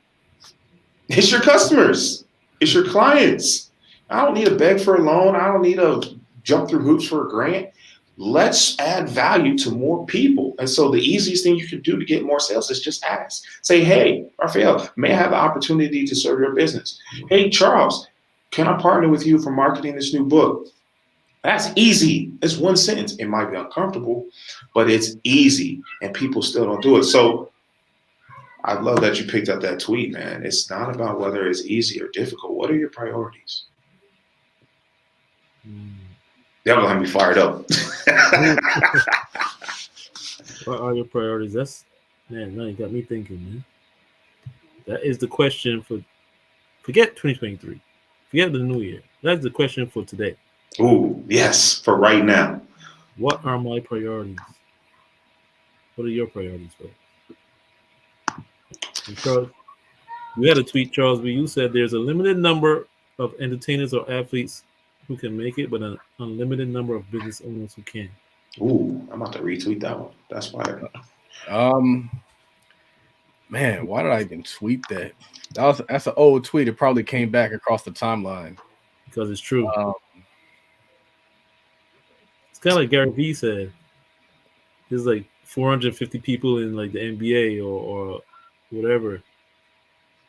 It's your customers. It's your clients. I don't need to beg for a loan. I don't need to jump through hoops for a grant. Let's add value to more people. And so the easiest thing you can do to get more sales is just ask. Say, hey, Raphael, may I have the opportunity to serve your business? Hey, Charles, can I partner with you for marketing this new book? That's easy. It's one sentence. It might be uncomfortable, but it's easy, and people still don't do it. So I love that you picked up that tweet, man. It's not about whether it's easy or difficult. What are your priorities? That will have me fired up. What are your priorities? That's, man, now you got me thinking, man. That is the question for, forget 2023. Forget the new year. That's the question for today. Ooh, yes, for right now. What are my priorities? What are your priorities, bro? And Charles, you had a tweet, Charles, where you said there's a limited number of entertainers or athletes who can make it, but an unlimited number of business owners who can. Ooh, I'm about to retweet that one. That's fire. Man, why did I even tweet that? That's an old tweet. It probably came back across the timeline. Because it's true. It's kind of like Gary Vee said. There's like 450 people in like the NBA or whatever,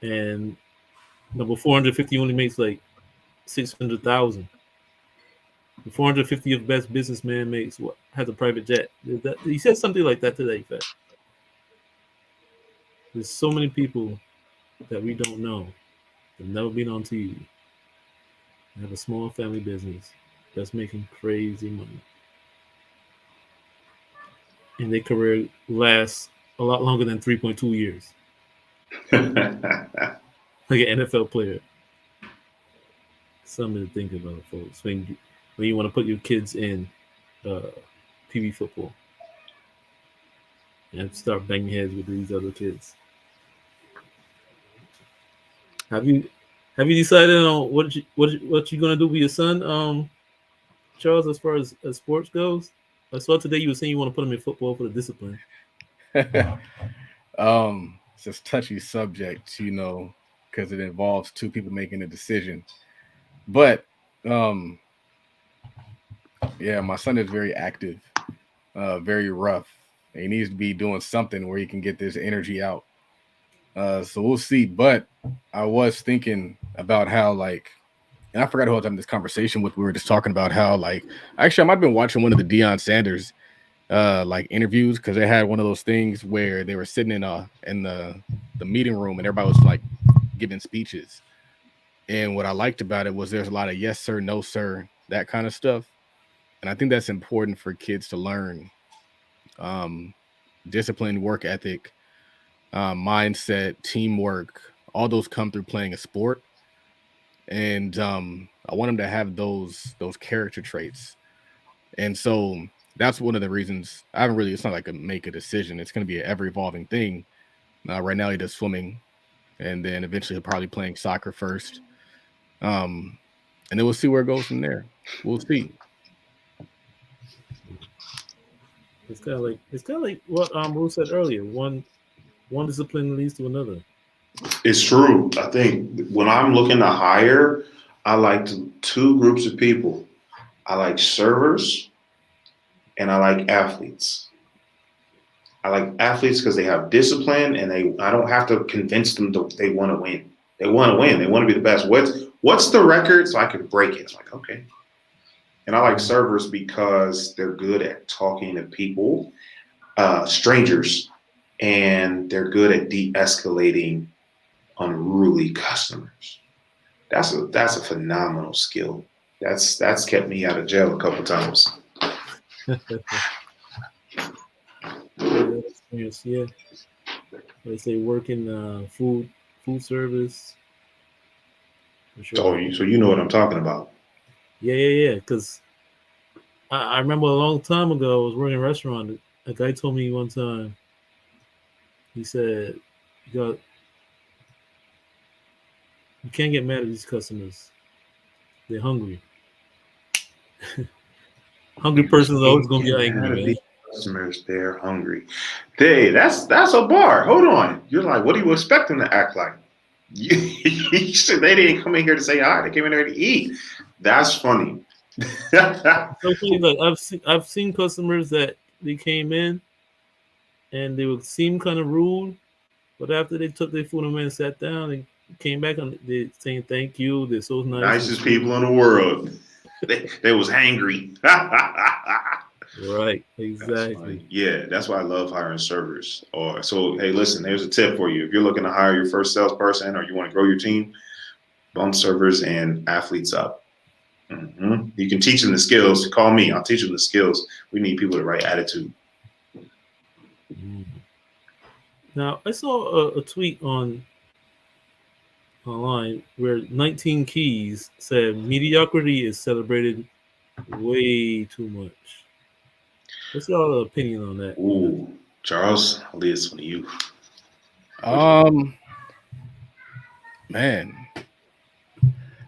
and number 450 only makes like 600,000. The 450th best businessman makes what? Has a private jet. He said something like that today. Fact. There's so many people that we don't know that have never been on TV. They have a small family business that's making crazy money, and their career lasts a lot longer than 3.2 years. Like an NFL player. Something to think about, folks. When you want to put your kids in PB football and start banging heads with these other kids. Have you decided on what you gonna do with your son, Charles, as far as sports goes? I saw today you were saying you want to put him in football for the discipline. It's a touchy subject, because it involves two people making a decision. But yeah, my son is very active, very rough. He needs to be doing something where he can get this energy out. So we'll see. But I was thinking about how like, and I forgot who I was having this conversation with. We were just talking about how like, actually, I might have been watching one of the Deion Sanders like interviews because they had one of those things where they were sitting in the meeting room and everybody was like giving speeches. And what I liked about it was there's a lot of yes sir, no sir, that kind of stuff. And I think that's important for kids to learn. Discipline, work ethic, mindset, teamwork, all those come through playing a sport. And I want them to have those character traits. And so that's one of the reasons I haven't really, it's not like a make a decision. It's going to be an ever evolving thing. Right now he does swimming, and then eventually he'll probably playing soccer first. And then we'll see where it goes from there. We'll see. It's kind of like what Bruce said earlier. One discipline leads to another. It's true. I think when I'm looking to hire, I like two groups of people. I like servers and I like athletes. I like athletes because they have discipline and I don't have to convince them that they want to win. They want to win. They want to be the best. What's the record so I can break it? It's like, okay. And I like servers because they're good at talking to people, strangers, and they're good at de-escalating unruly customers. That's a phenomenal skill. That's kept me out of jail a couple times. Yeah. They say work in food service. Sure. So you know what I'm talking about. Yeah. Because I remember a long time ago, I was working in a restaurant. A guy told me one time, he said, you can't get mad at these customers. They're hungry. Hungry person is always going to be angry, man. Customers, they're hungry. That's a bar. Hold on. You're like, what do you expect them to act like? You said they didn't come in here to say hi. They came in here to eat. That's funny. Like I've seen customers that they came in and they would seem kind of rude, but after they took their food and sat down, they came back and they saying thank you. They're so nice. Nicest people in the world. They was hangry. Right, exactly. That's why I love hiring servers. So hey, listen, here's a tip for you. If you're looking to hire your first salesperson or you want to grow your team, bump servers and athletes up. Mm-hmm. You can teach them the skills. Call me. I'll teach them the skills. We need people with the right attitude. Now, I saw a tweet online where 19 Keys said mediocrity is celebrated way too much. What's your opinion on that? Ooh, Charles, I'll leave this one to you. Man,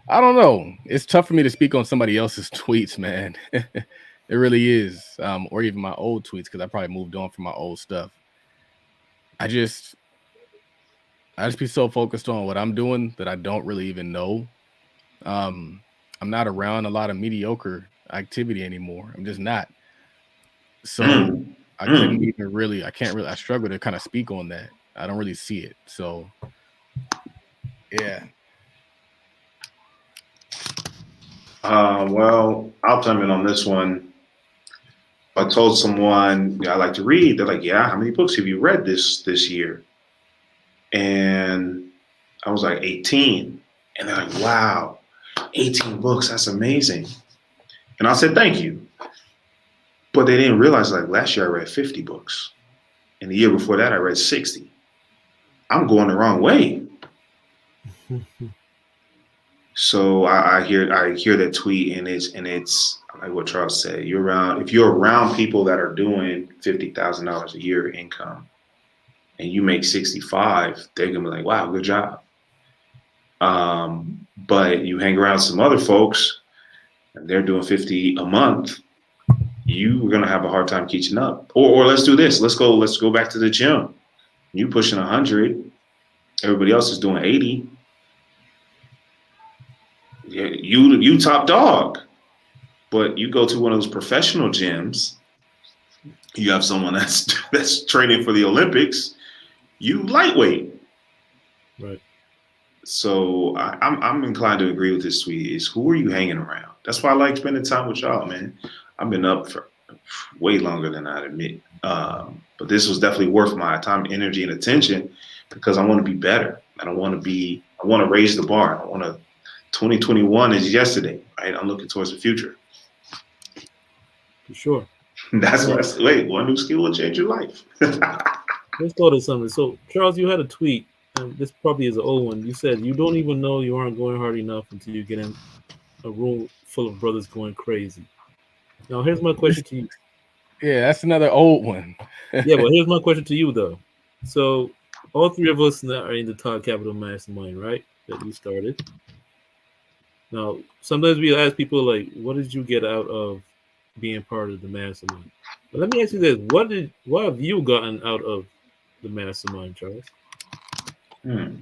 I don't know. It's tough for me to speak on somebody else's tweets, man. It really is. Or even my old tweets, because I probably moved on from my old stuff. I just be so focused on what I'm doing that I don't really even know. I'm not around a lot of mediocre activity anymore. I'm just not. So I couldn't even really, I struggle to kind of speak on that. I don't really see it. So yeah. Well, I'll chime in on this one. I told someone I like to read. They're like, yeah, how many books have you read this year? And I was like, 18. And they're like, wow, 18 books. That's amazing. And I said, thank you. But they didn't realize, like, last year I read 50 books. And the year before that, I read 60. I'm going the wrong way. So I hear that tweet, and it's like what Charles said. If you're around people that are doing $50,000 a year income, and you make 65, they're gonna be like, "Wow, good job." But you hang around some other folks, and they're doing 50 a month. You're gonna have a hard time catching up. Or let's do this. Let's go back to the gym. You pushing 100, everybody else is doing 80. You top dog, but you go to one of those professional gyms. You have someone that's training for the Olympics. You lightweight, right? So I'm inclined to agree with this tweet. Is who are you hanging around? That's why I like spending time with y'all, man. I've been up for way longer than I'd admit. But this was definitely worth my time, energy, and attention because I want to be better. I want to raise the bar. 2021 is yesterday, right? I'm looking towards the future. For sure. That's what I said. Wait, one new skill will change your life. Let's go to something. So, Charles, you had a tweet, and this probably is an old one. You said you don't even know you aren't going hard enough until you get in a room full of brothers going crazy. Now, here's my question to you. Yeah, that's another old one. Yeah, but here's my question to you, though. So, all three of us now are in the Todd Capital Mastermind, right? That you started. Now, sometimes we ask people, like, what did you get out of being part of the mastermind? But let me ask you this: what have you gotten out of the mastermind, Charles? Never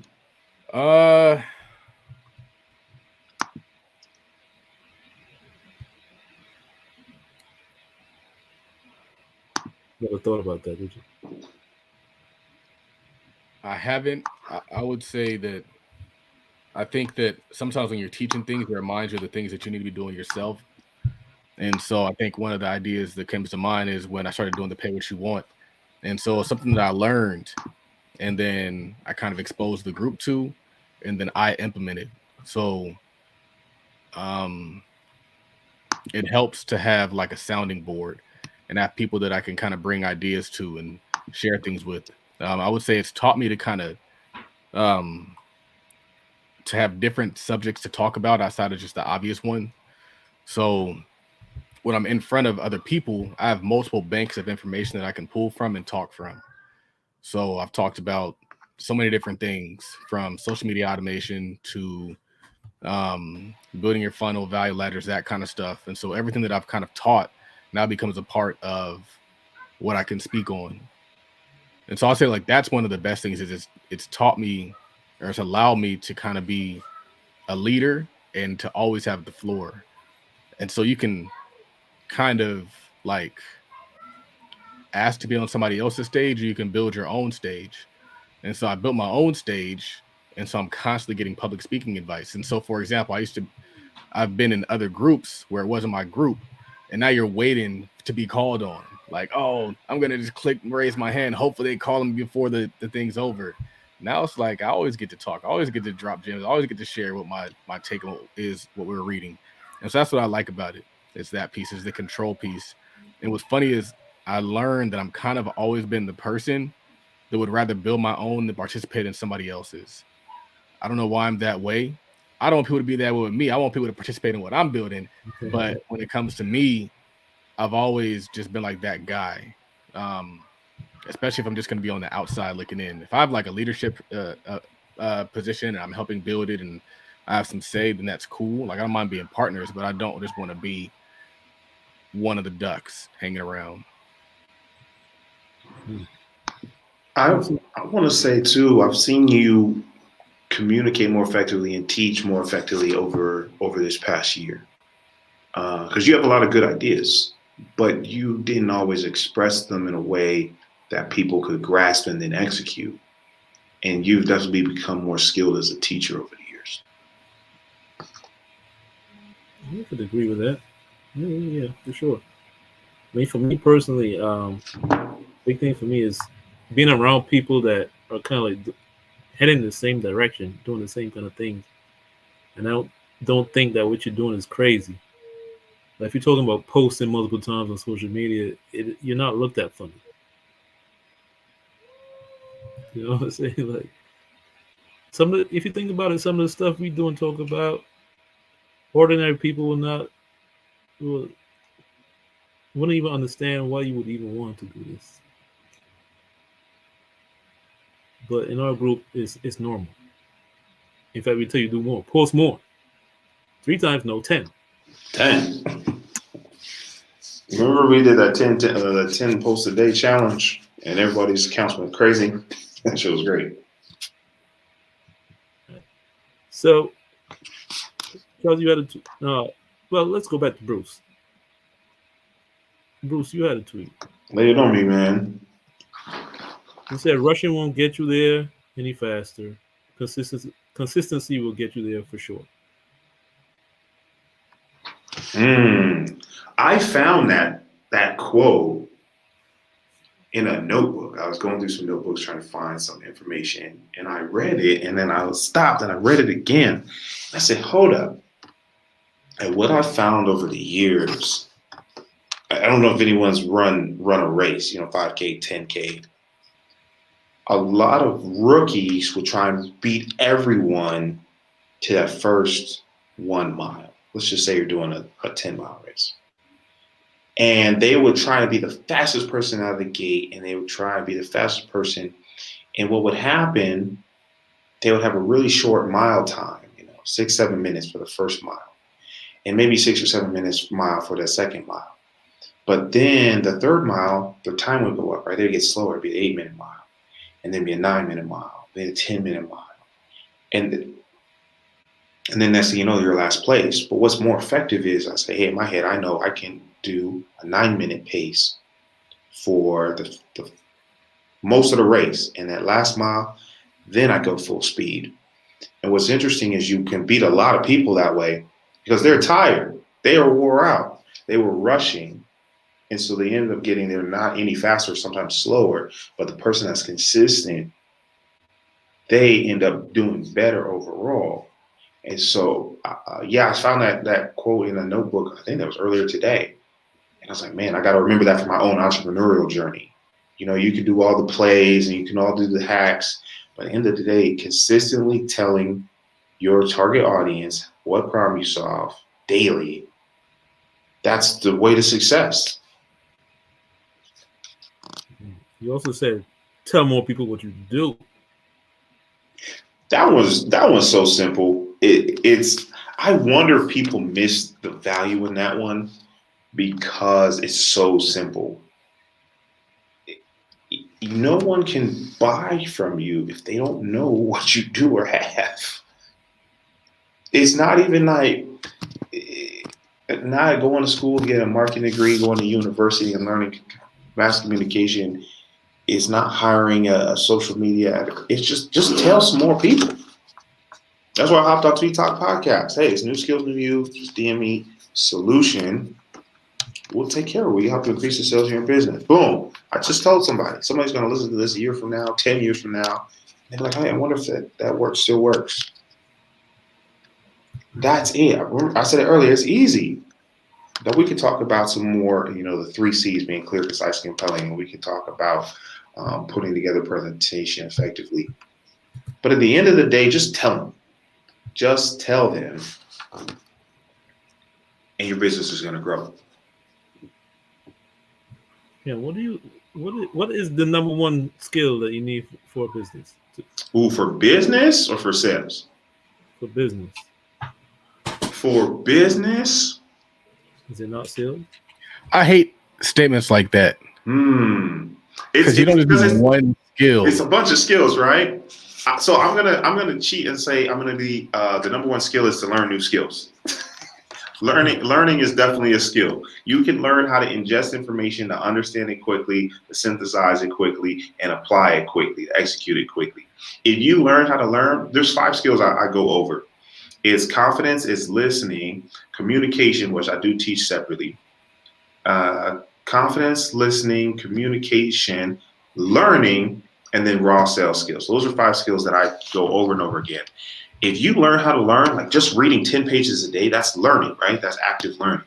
thought about that, did you? I haven't. I would say that I think that sometimes when you're teaching things, it reminds you of the things that you need to be doing yourself. And so I think one of the ideas that comes to mind is when I started doing the pay what you want. And so it's something that I learned and then I kind of exposed the group to, and then I implemented. So it helps to have like a sounding board and have people that I can kind of bring ideas to and share things with. I would say it's taught me to kind of to have different subjects to talk about outside of just the obvious one. So when I'm in front of other people, I have multiple banks of information that I can pull from and talk from. So I've talked about so many different things from social media automation to building your funnel, value ladders, that kind of stuff. And so everything that I've kind of taught now becomes a part of what I can speak on. And so I'll say like that's one of the best things is it's taught me or it's allowed me to kind of be a leader and to always have the floor. And so you can kind of like ask to be on somebody else's stage or you can build your own stage. And so I built my own stage. And so I'm constantly getting public speaking advice. And so, for example, I've been in other groups where it wasn't my group. And now you're waiting to be called on. Like, oh, I'm going to just click and raise my hand. Hopefully they call me before the thing's over. Now it's like I always get to talk. I always get to drop gems. I always get to share what my take is, what we're reading. And so that's what I like about it. It's that piece, is the control piece. And what's funny is I learned that I'm kind of always been the person that would rather build my own than participate in somebody else's. I don't know why I'm that way. I don't want people to be that way with me. I want people to participate in what I'm building. But when it comes to me, I've always just been like that guy, especially if I'm just going to be on the outside looking in. If I have like a leadership position and I'm helping build it and I have some say, then that's cool. Like I don't mind being partners, but I don't just want to be one of the ducks hanging around. I want to say too, I've seen you communicate more effectively and teach more effectively over this past year, because you have a lot of good ideas, but you didn't always express them in a way that people could grasp and then execute. And you've definitely become more skilled as a teacher over the years. I could agree with that. Yeah, for sure. I mean, for me personally, big thing for me is being around people that are kind of like heading in the same direction, doing the same kind of things. And I don't think that what you're doing is crazy. Like if you're talking about posting multiple times on social media, you're not looked at funny. You know what I'm saying? Like if you think about it, some of the stuff we do and talk about, ordinary people wouldn't even understand why you would even want to do this. But in our group, it's normal. In fact, we tell you do more, post more. 3 times, no, 10. 10. Remember we did that 10 posts a day challenge, and everybody's accounts went crazy. That shit was great. So, Charles, you had a tweet. Well, let's go back to Bruce. Bruce, you had a tweet. Lay it on me, man. You said rushing won't get you there any faster. consistency will get you there for sure. I found that quote in a notebook. I was going through some notebooks trying to find some information, and I read it, and then I stopped and I read it again. I said, hold up. And what I found over the years, I don't know if anyone's run a race, 5K, 10K. A lot of rookies will try and beat everyone to that first 1 mile. Let's just say you're doing a 10-mile race. And they would try to be the fastest person out of the gate, and they would try to be the fastest person. And what would happen, they would have a really short mile time, 6-7 minutes for the first mile, and maybe 6 or 7 minutes mile for the second mile. But then the third mile, their time would go up, right? They'd get slower. It'd be an 8-minute mile, and then be a 9-minute mile, then a 10-minute mile. And then next thing you know, you're last place. But what's more effective is I say, hey, in my head, I know I can do a 9-minute pace for the most of the race. And that last mile, then I go full speed. And what's interesting is you can beat a lot of people that way because they're tired. They are wore out. They were rushing. And so they end up getting there not any faster, sometimes slower. But the person that's consistent, they end up doing better overall. And so, I found that quote in a notebook. I think that was earlier today. And I was like, man, I got to remember that for my own entrepreneurial journey. You can do all the plays and you can all do the hacks. But at the end of the day, consistently telling your target audience what problem you solve daily, that's the way to success. You also said, tell more people what you do. That one's so simple. I wonder if people miss the value in that one because it's so simple. No one can buy from you if they don't know what you do or have. It's not even like not going to school to get a marketing degree, going to university and learning mass communication. It's not hiring a social media. It's just tell some more people. That's why I hopped on Tweet Talk podcast. Hey, it's New Skills, New You. Just DM me solution. We'll take care of it. We help you increase the sales of your business. Boom. I just told somebody. Somebody's going to listen to this a year from now, 10 years from now. They're like, hey, I wonder if that work still works. That's it. I said it earlier. It's easy. But we could talk about some more, the 3 C's being clear, concise, compelling. And we could talk about putting together a presentation effectively. But at the end of the day, just tell them. Just tell them. And your business is going to grow. Yeah, what is the number one skill that you need for a business? Ooh, for business or for sales? For business. For business? Is it not sales? I hate statements like that. Because you don't just do one skill. It's a bunch of skills, right? So I'm gonna cheat and say I'm gonna be the number one skill is to learn new skills. Learning is definitely a skill. You can learn how to ingest information, to understand it quickly, to synthesize it quickly, and apply it quickly, to execute it quickly. If you learn how to learn, there's 5 skills I go over. It's confidence, it's listening, communication, which I do teach separately. Confidence, listening, communication, learning, and then raw sales skills. Those are 5 skills that I go over and over again. If you learn how to learn, like just reading 10 pages a day, that's learning, right? That's active learning.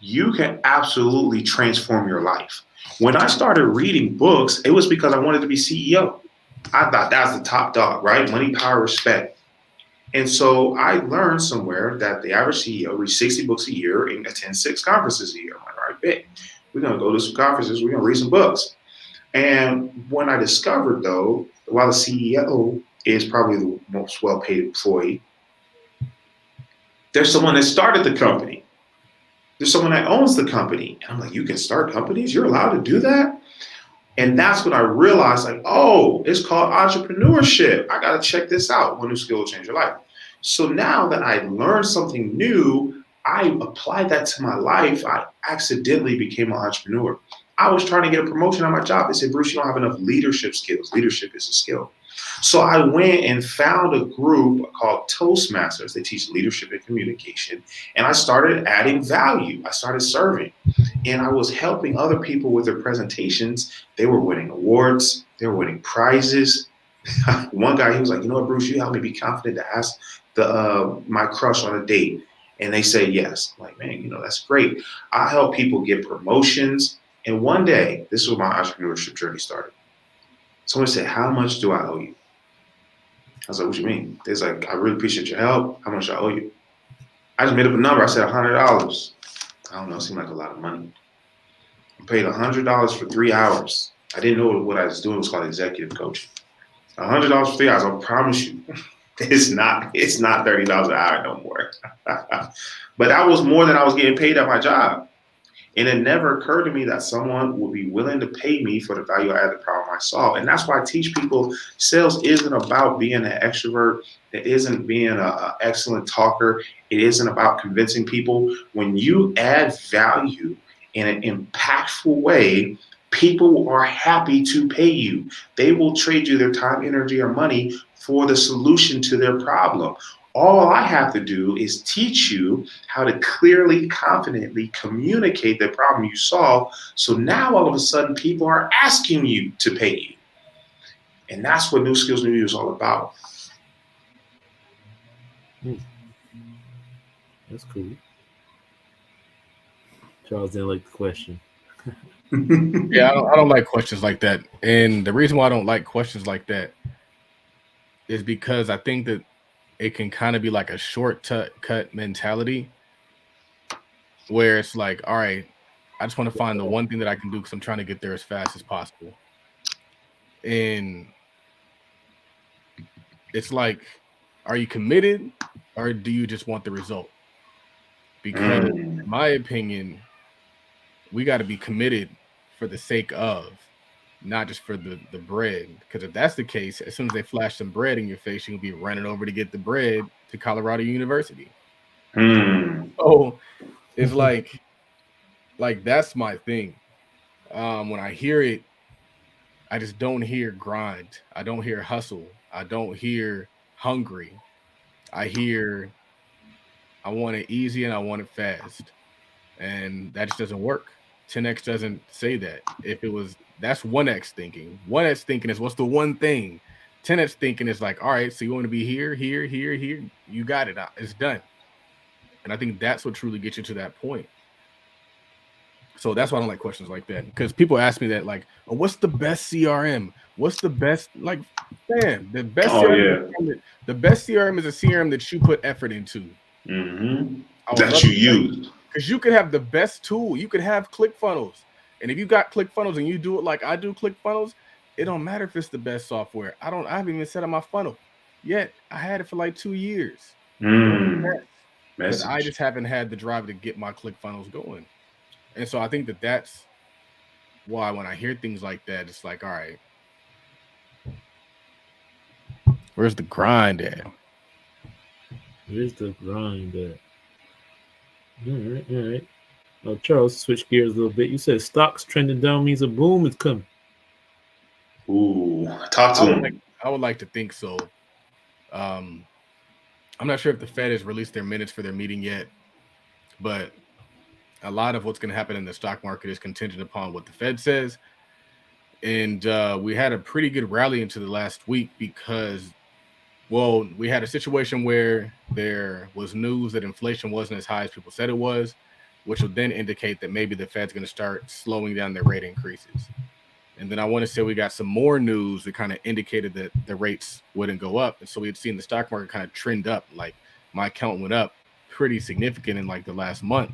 You can absolutely transform your life. When I started reading books, it was because I wanted to be CEO. I thought that was the top dog, right? Money, power, respect. And so I learned somewhere that the average CEO reads 60 books a year and attends 6 conferences a year. I'm like, all right, bet. We're going to go to some conferences. We're going to read some books. And when I discovered, though, while the CEO is probably the most well-paid employee, there's someone that started the company. There's someone that owns the company. And I'm like, you can start companies? You're allowed to do that? And that's when I realized, like, oh, it's called entrepreneurship. I got to check this out. One new skill will change your life. So now that I learned something new, I applied that to my life. I accidentally became an entrepreneur. I was trying to get a promotion on my job. They said, Bruce, you don't have enough leadership skills. Leadership is a skill. So I went and found a group called Toastmasters. They teach leadership and communication. And I started adding value. I started serving. And I was helping other people with their presentations. They were winning awards. They were winning prizes. One guy, he was like, you know what, Bruce, you helped me be confident to ask my crush on a date. And they say yes. I'm like, man, that's great. I help people get promotions. And one day, this was my entrepreneurship journey started. Someone said, how much do I owe you? I was like, what you mean? They're like, I really appreciate your help. How much I owe you? I just made up a number. I said $100. I don't know. It seemed like a lot of money. I paid $100 for 3 hours. I didn't know what I was doing. It was called executive coaching. $100 for 3 hours. I promise you, it's not $30 an hour no more. But that was more than I was getting paid at my job. And it never occurred to me that someone would be willing to pay me for the value I add, the problem I solve. And that's why I teach people sales isn't about being an extrovert. It isn't being an excellent talker. It isn't about convincing people. When you add value in an impactful way, people are happy to pay you. They will trade you their time, energy, or money for the solution to their problem. All I have to do is teach you how to clearly, confidently communicate the problem you solve. So now all of a sudden people are asking you to pay you. And that's what New Skills New You is all about. That's cool. Charles didn't like the question. Yeah, I don't like questions like that. And the reason why I don't like questions like that is because I think that it can kind of be like a shortcut mentality where it's like, all right, I just want to find the one thing that I can do because I'm trying to get there as fast as possible. And it's like, are you committed or do you just want the result? Because in my opinion, we got to be committed for the sake of, not just for the bread. Because if that's the case, as soon as they flash some bread in your face, you'll be running over to get the bread to Colorado University. Oh, it's like that's my thing. When I hear it, I just don't hear grind. I don't hear hustle. I don't hear hungry. I hear I want it easy and I want it fast. And that just doesn't work. 10X doesn't say that. If it was, that's 1X thinking. 1X thinking is what's the one thing. 10X thinking is like, all right, so you want to be here, here, here, here. You got it. It's done. And I think that's what truly gets you to that point. So that's why I don't like questions like that. Because people ask me that, like, oh, what's the best CRM? What's the best, like, man, the best CRM, the best CRM is a CRM that you put effort into. That you use. Because you could have the best tool. You could have ClickFunnels. And if you got ClickFunnels and you do it like I do ClickFunnels, it don't matter if it's the best software. I haven't even set up my funnel yet. I had it for like 2 years. But I just haven't had the drive to get my ClickFunnels going. And so I think that that's why when I hear things like that, it's like, all right, where's the grind at? Where's the grind at? All right. Now, Charles, switch gears a little bit. You said stocks trending down means a boom is coming. Ooh, talk to him. I would like to think so. I'm not sure if the Fed has released their minutes for their meeting yet, but a lot of what's going to happen in the stock market is contingent upon what the Fed says. And we had a pretty good rally into the last week because, well, we had a situation where there was news that inflation wasn't as high as people said it was, which would then indicate that maybe the Fed's going to start slowing down their rate increases. And then I want to say we got some more news that kind of indicated that the rates wouldn't go up. And so we had seen the stock market kind of trend up. Like my account went up pretty significant in like the last month.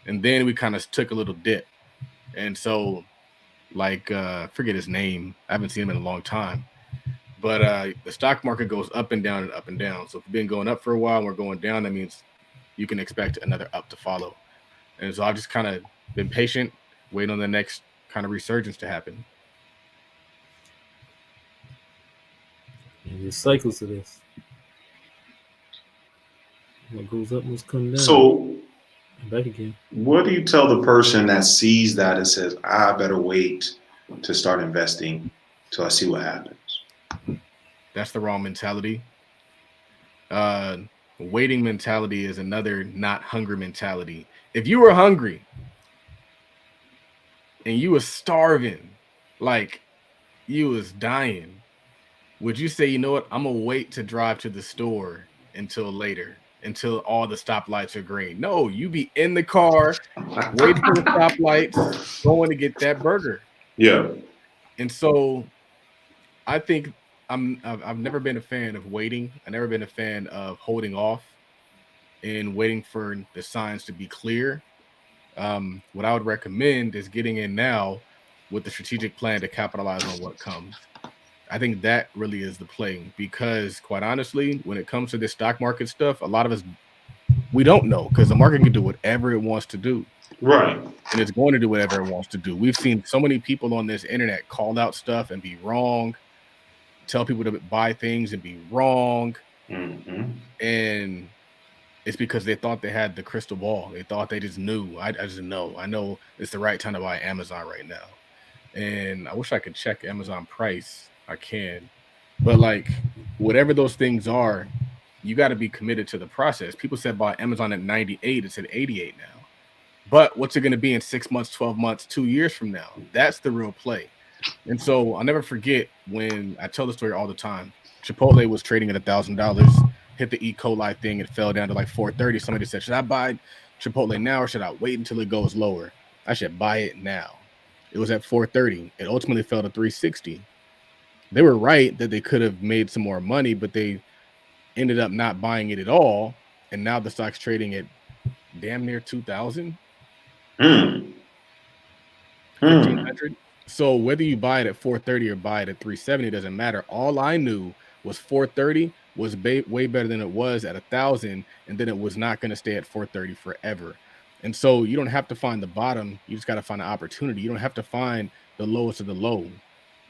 And then we kind of took a little dip. And so like, forget his name. I haven't seen him in a long time. But the stock market goes up and down and up and down. So if we've been going up for a while and we're going down, that means you can expect another up to follow. And so I've just kind of been patient, waiting on the next kind of resurgence to happen. And there's cycles to this. What goes up must come down. So I'm back again. What do you tell the person that sees that and says, I better wait to start investing till I see what happens? That's the wrong mentality. Waiting mentality is another not hungry mentality. If you were hungry and you was starving, like you was dying, would you say, you know what, I'm gonna wait to drive to the store until later, until all the stoplights are green? No, you be in the car waiting for the stoplights, going to get that burger. Yeah. And so I think I've never been a fan of waiting. I've never been a fan of holding off and waiting for the signs to be clear. What I would recommend is getting in now with the strategic plan to capitalize on what comes. I think that really is the play, because quite honestly, when it comes to this stock market stuff, a lot of us, we don't know, because the market can do whatever it wants to do. Right. And it's going to do whatever it wants to do. We've seen so many people on this internet call out stuff and be wrong, tell people to buy things and be wrong. Mm-hmm. And it's because they thought they had the crystal ball. They thought they just knew. I just know. I know it's the right time to buy Amazon right now. And I wish I could check Amazon price. I can. But like, whatever those things are, you got to be committed to the process. People said buy Amazon at 98. It's at 88 now. But what's it going to be in 6 months, 12 months, 2 years from now? That's the real play. And so I'll never forget when I tell the story all the time. Chipotle was trading at $1,000, hit the E. coli thing, and fell down to like 430. Somebody said, should I buy Chipotle now or should I wait until it goes lower? I should buy it now. It was at 430. It ultimately fell to 360. They were right that they could have made some more money, but they ended up not buying it at all. And now the stock's trading at damn near 2,000. 1,500. So whether you buy it at 430 or buy it at 370 doesn't matter. All I knew was 430 was way better than it was at 1,000, and then it was not going to stay at 430 forever. And so you don't have to find the bottom. You just got to find an opportunity. You don't have to find the lowest of the low.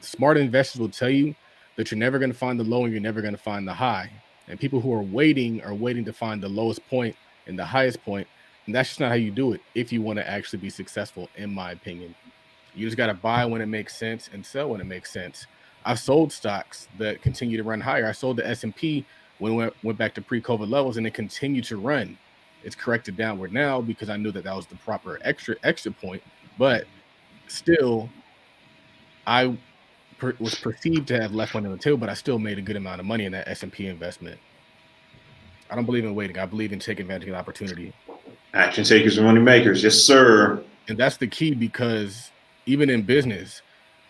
Smart investors will tell you that you're never going to find the low and you're never going to find the high. And people who are waiting to find the lowest point and the highest point. And that's just not how you do it if you want to actually be successful, in my opinion. You just got to buy when it makes sense and sell when it makes sense. I've sold stocks that continue to run higher. I sold the S&P when it went back to pre-COVID levels, and it continued to run. It's corrected downward now because I knew that was the proper exit point. But still, I was perceived to have left money on the table, but I still made a good amount of money in that S&P investment. I don't believe in waiting. I believe in taking advantage of the opportunity. Action takers and money makers. Yes, sir. And that's the key, because even in business,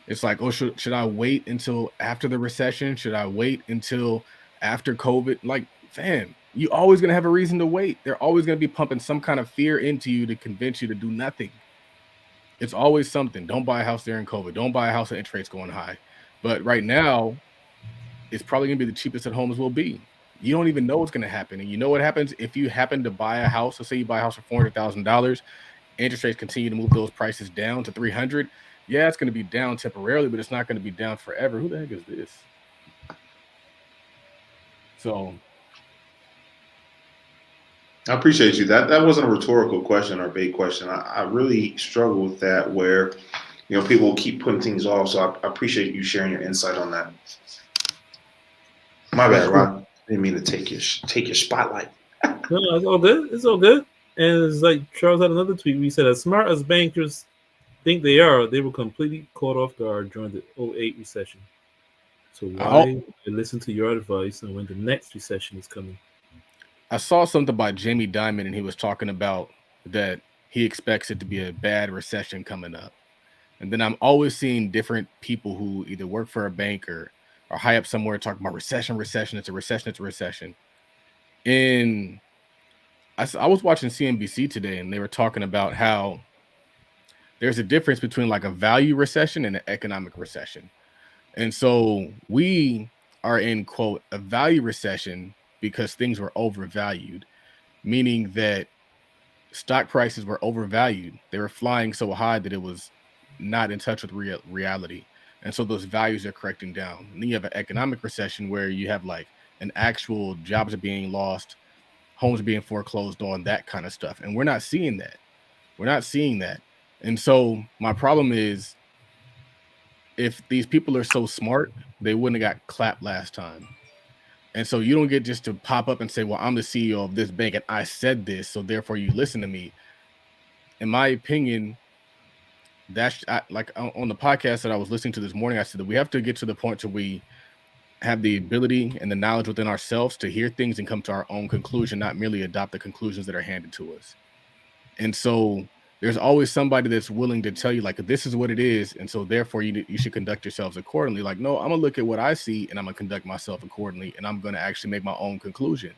it's like, oh, should I wait until after the recession? Should I wait until after COVID? Like, fam, you always going to have a reason to wait. They're always going to be pumping some kind of fear into you to convince you to do nothing. It's always something. Don't buy a house during COVID. Don't buy a house when interest rates going high. But right now, it's probably going to be the cheapest that homes will be. You don't even know what's going to happen. And you know what happens if you happen to buy a house. Let's say you buy a house for $400,000. Interest rates continue to move those prices down to 300. Yeah, it's going to be down temporarily, but it's not going to be down forever. Who the heck is this? So I appreciate you. That wasn't a rhetorical question or a big question. I really struggle with that, where people keep putting things off. So I appreciate you sharing your insight on that. My bad, Rob. Didn't mean to take your spotlight. No, it's all good. It's all good. And it's like Charles had another tweet. We said, as smart as bankers think they are, they were completely caught off guard during the 2008 recession. So why listen to your advice and when the next recession is coming? I saw something by Jamie Dimon, and he was talking about that he expects it to be a bad recession coming up. And then I'm always seeing different people who either work for a bank or are high up somewhere talking about recession. It's a recession. And I was watching CNBC today, and they were talking about how there's a difference between like a value recession and an economic recession. And so we are in, quote, a value recession because things were overvalued, meaning that stock prices were overvalued. They were flying so high that it was not in touch with reality. And so those values are correcting down. And then you have an economic recession where you have like an actual jobs are being lost, homes being foreclosed on, that kind of stuff. And we're not seeing that. We're not seeing that. And so my problem is, if these people are so smart, they wouldn't have got clapped last time. And so you don't get just to pop up and say, well, I'm the CEO of this bank and I said this, so therefore you listen to me. In my opinion, that's like on the podcast that I was listening to this morning, I said that we have to get to the point where we have the ability and the knowledge within ourselves to hear things and come to our own conclusion, not merely adopt the conclusions that are handed to us. And so there's always somebody that's willing to tell you, like, this is what it is, and so therefore you should conduct yourselves accordingly. Like, no, I'm gonna look at what I see and I'm gonna conduct myself accordingly, and I'm gonna actually make my own conclusion.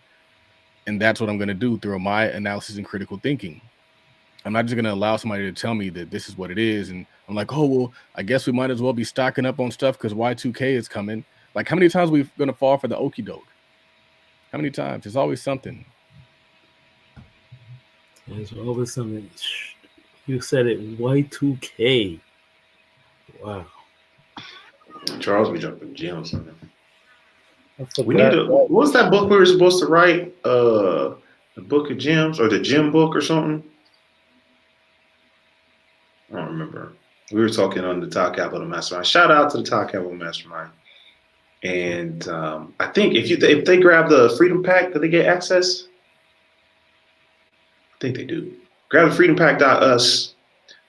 And that's what I'm gonna do through my analysis and critical thinking. I'm not just gonna allow somebody to tell me that this is what it is, and I'm like, oh well, I guess we might as well be stocking up on stuff because Y2K is coming. Like, how many times are we gonna fall for the okie doke? How many times? There's always something. There's always something. You said it, Y2K. Wow. Charles, we jumping gems on I it. We need to. What was that book we were supposed to write? The Book of Gems or the Gem Book or something? I don't remember. We were talking on the Todd Capital Mastermind. Shout out to the Todd Capital Mastermind. And I think if they grab the Freedom Pack, do they get access? I think they do. Grab the freedompack.us,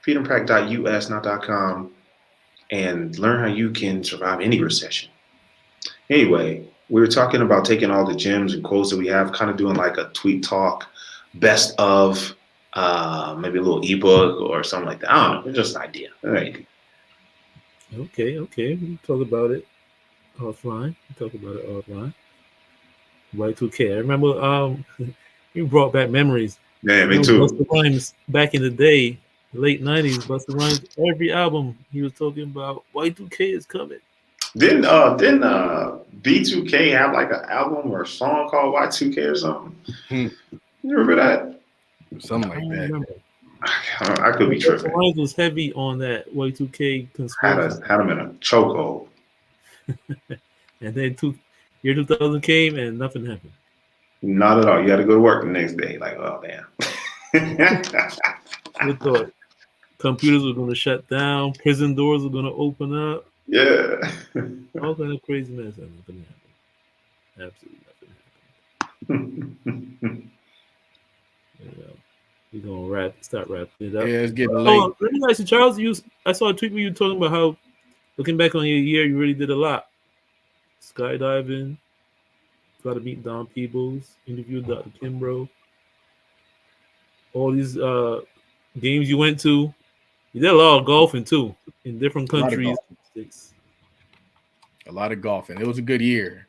freedompack.us, not .com, and learn how you can survive any recession. Anyway, we were talking about taking all the gems and quotes that we have, kind of doing like a tweet talk, best of, maybe a little ebook or something like that. I don't know. It's just an idea. Right. Okay. We can talk about it offline. Y2K. I remember you brought back memories. Yeah, me too. Busta Rhymes back in the day, late 90s, Busta Rhymes, every album he was talking about Y2K is coming. Didn't B2K have like an album or a song called Y2K or something? You remember that? Something like that. I could be tripping. Busta Rhymes was heavy on that Y2K conspiracy. Had him in a chokehold. And then year 2000 came and nothing happened. Not at all. You had to go to work the next day. Like, oh damn. We thought computers were going to shut down, prison doors were going to open up. Yeah. All kind of craziness, and nothing happened. Absolutely nothing happened. We're gonna start wrapping it up. Yeah, it's getting late. Oh, let me ask you, Charles. I saw a tweet where you were talking about how, looking back on your year, you really did a lot. Skydiving, got to meet Don Peebles, interviewed Dr. Kimbrough. All these games you went to. You did a lot of golfing too, in different countries. A lot of golfing. It was a good year,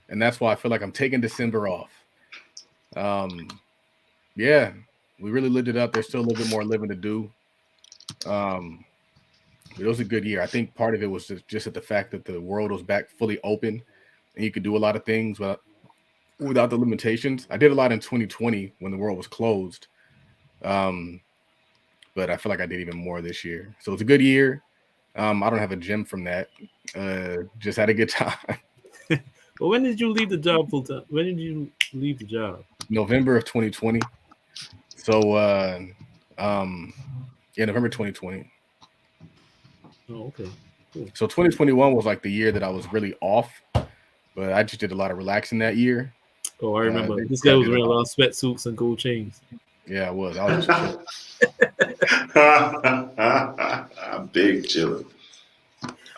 and that's why I feel like I'm taking December off. Yeah, we really lived it up. There's still a little bit more living to do. It was a good year. I think part of it was just at the fact that the world was back fully open, and you could do a lot of things without the limitations. I did a lot in 2020 when the world was closed, but I feel like I did even more this year. So it's a good year. I don't have a gem from that. Just had a good time. Well, when did you leave the job full time? When did you leave the job? November of 2020. So, November 2020. Oh, okay. Cool. So 2021 was like the year that I was really off, but I just did a lot of relaxing that year. Oh, I remember. This guy was wearing a lot of sweatsuits and gold chains. Yeah, I was. I was just big chillin'.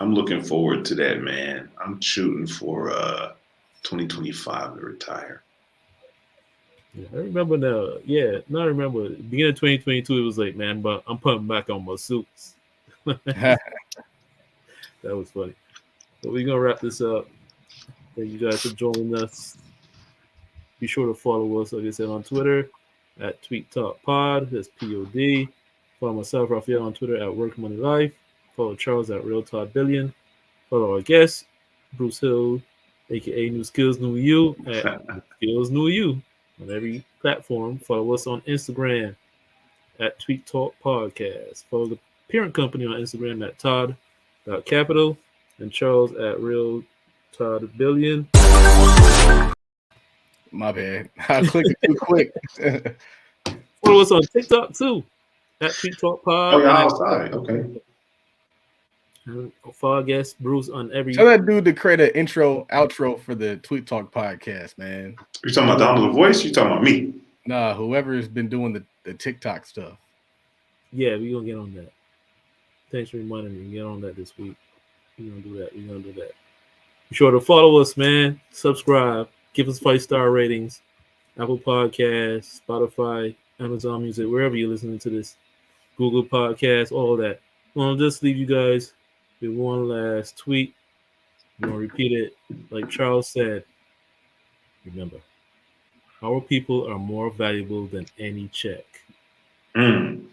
I'm looking forward to that, man. I'm shooting for 2025 to retire. Yeah, I remember now. Yeah, no, I remember. Beginning of 2022, it was like, man, but I'm putting back on my suits. That was funny. But we're gonna wrap this up. Thank you guys for joining us. Be sure to follow us, like I said, on Twitter at TweetTalkPod. That's POD. Follow myself, Raphael, on Twitter at WorkMoneyLife. Follow Charles at RealToddBillion. Follow our guest, Bruce Hill, aka NewSkillsNewYou at NewSkillsNewYou on every platform. Follow us on Instagram at Tweet Talk Podcast. Follow the parent company on Instagram at Todd.Capital and Charles at RealToddBillion. My bad. I clicked it too quick. Follow us on TikTok too, at Tweet Talk Pod. Oh, you're outside. Okay. And for our guest Bruce on every. Tell that dude to create an intro, outro for the Tweet Talk podcast, man. You talking about Donald the Voice? You talking about me? Nah, whoever has been doing the TikTok stuff. Yeah, we're gonna get on that. Thanks for reminding me. Get on that this week. We're gonna do that. Be sure to follow us, man. Subscribe. Give us 5-star ratings. Apple Podcasts, Spotify, Amazon Music, wherever you're listening to this. Google Podcasts, all that. I'll just leave you guys with one last tweet. I'm gonna repeat it. Like Charles said, remember, our people are more valuable than any check. Mm.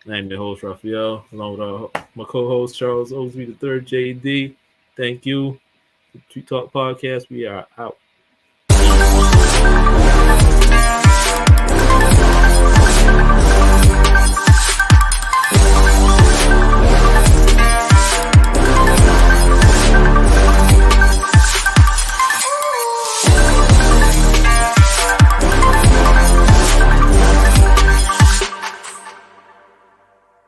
I'm your host, Raphael, along with my co-host, Charles Osby III, JD. Thank you. Tweet Talk Podcast, we are out.